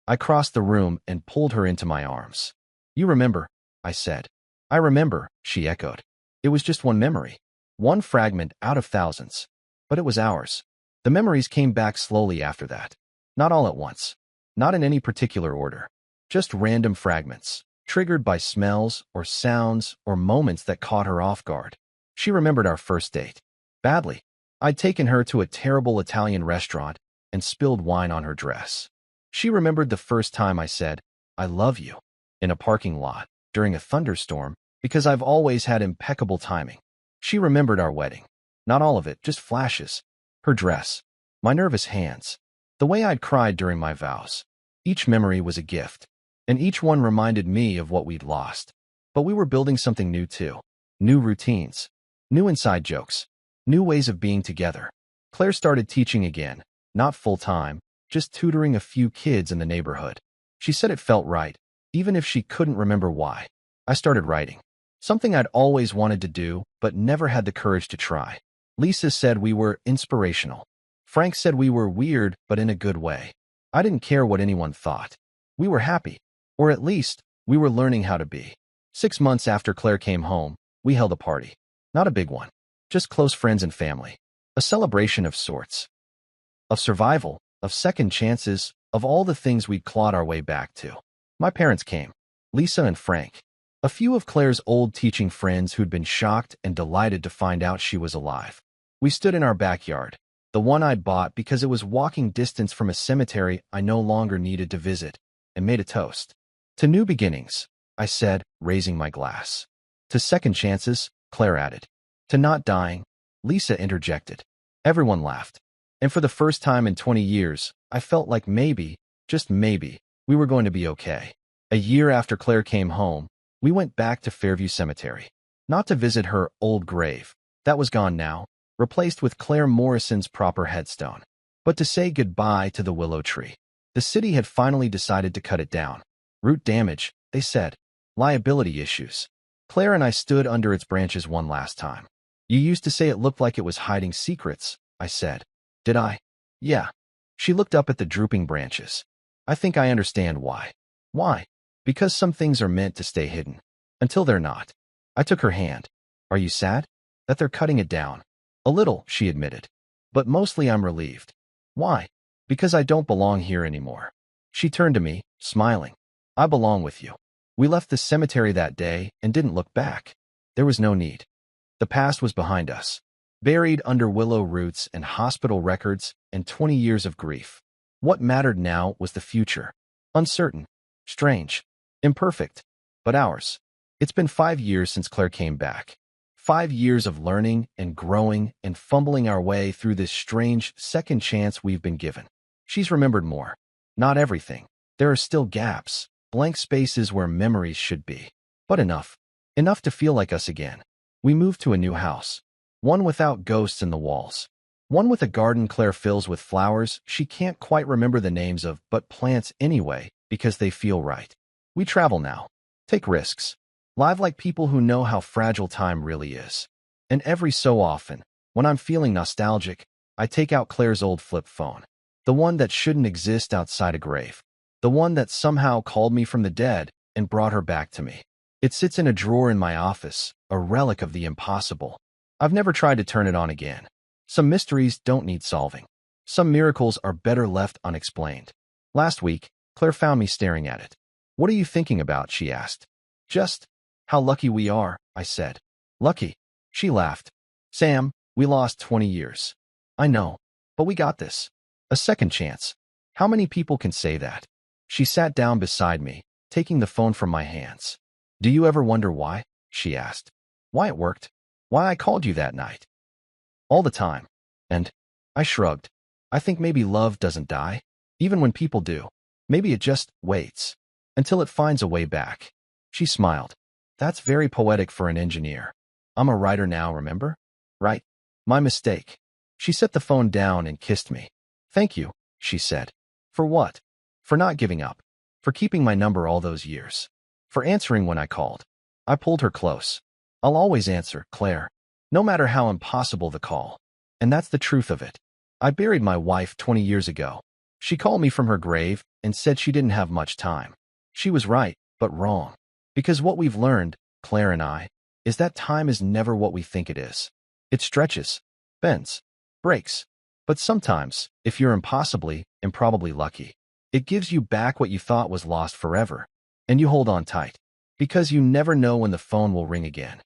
I crossed the room and pulled her into my arms. "You remember," I said. "I remember," she echoed. "It was just one memory. One fragment out of thousands. But it was ours." The memories came back slowly after that. Not all at once. Not in any particular order. Just random fragments, triggered by smells or sounds or moments that caught her off guard. She remembered our first date. Badly. I'd taken her to a terrible Italian restaurant and spilled wine on her dress. She remembered the first time I said, "I love you," in a parking lot, during a thunderstorm, because I've always had impeccable timing. She remembered our wedding. Not all of it, just flashes. Her dress. My nervous hands. The way I'd cried during my vows. Each memory was a gift, and each one reminded me of what we'd lost. But we were building something new too. New routines. New inside jokes. New ways of being together. Claire started teaching again, not full-time, just tutoring a few kids in the neighborhood. She said it felt right, even if she couldn't remember why. I started writing. Something I'd always wanted to do, but never had the courage to try. Lisa said we were inspirational. Frank said we were weird, but in a good way. I didn't care what anyone thought. We were happy. Or at least, we were learning how to be. 6 months after Claire came home, we held a party. Not a big one. Just close friends and family. A celebration of sorts. Of survival, of second chances, of all the things we'd clawed our way back to. My parents came. Lisa and Frank. A few of Claire's old teaching friends who'd been shocked and delighted to find out she was alive. We stood in our backyard, the one I'd bought because it was walking distance from a cemetery I no longer needed to visit, and made a toast. To new beginnings, I said, raising my glass. To second chances, Claire added. To not dying, Lisa interjected. Everyone laughed. And for the first time in 20 years, I felt like maybe, just maybe, we were going to be okay. A year after Claire came home, we went back to Fairview Cemetery. Not to visit her old grave. That was gone now, replaced with Claire Morrison's proper headstone. But to say goodbye to the willow tree. The city had finally decided to cut it down. Root damage, they said. Liability issues. Claire and I stood under its branches one last time. You used to say it looked like it was hiding secrets, I said. Did I? Yeah. She looked up at the drooping branches. I think I understand why. Why? Because some things are meant to stay hidden. Until they're not. I took her hand. Are you sad? That they're cutting it down? A little, she admitted. But mostly I'm relieved. Why? Because I don't belong here anymore. She turned to me, smiling. I belong with you. We left the cemetery that day and didn't look back. There was no need. The past was behind us. Buried under willow roots and hospital records and 20 years of grief. What mattered now was the future. Uncertain. Strange. Imperfect. But ours. It's been 5 years since Claire came back. 5 years of learning and growing and fumbling our way through this strange second chance we've been given. She's remembered more. Not everything. There are still gaps, blank spaces where memories should be. But enough. Enough to feel like us again. We moved to a new house. One without ghosts in the walls. One with a garden Claire fills with flowers she can't quite remember the names of, but plants anyway because they feel right. We travel now. Take risks. Live like people who know how fragile time really is. And every so often, when I'm feeling nostalgic, I take out Claire's old flip phone. The one that shouldn't exist outside a grave. The one that somehow called me from the dead and brought her back to me. It sits in a drawer in my office, a relic of the impossible. I've never tried to turn it on again. Some mysteries don't need solving. Some miracles are better left unexplained. Last week, Claire found me staring at it. What are you thinking about? She asked. Just how lucky we are, I said. Lucky? She laughed. Sam, we lost 20 years. I know, but we got this. A second chance. How many people can say that? She sat down beside me, taking the phone from my hands. Do you ever wonder why? She asked. Why it worked? Why I called you that night? All the time. And I shrugged. I think maybe love doesn't die, even when people do. Maybe it just waits until it finds a way back. She smiled. That's very poetic for an engineer. I'm a writer now, remember? Right. My mistake. She set the phone down and kissed me. Thank you, she said. For what? For not giving up. For keeping my number all those years. For answering when I called. I pulled her close. I'll always answer, Claire. No matter how impossible the call. And that's the truth of it. I buried my wife 20 years ago. She called me from her grave and said she didn't have much time. She was right, but wrong. Because what we've learned, Claire and I, is that time is never what we think it is. It stretches, bends, breaks. But sometimes, if you're improbably lucky, it gives you back what you thought was lost forever. And you hold on tight. Because you never know when the phone will ring again.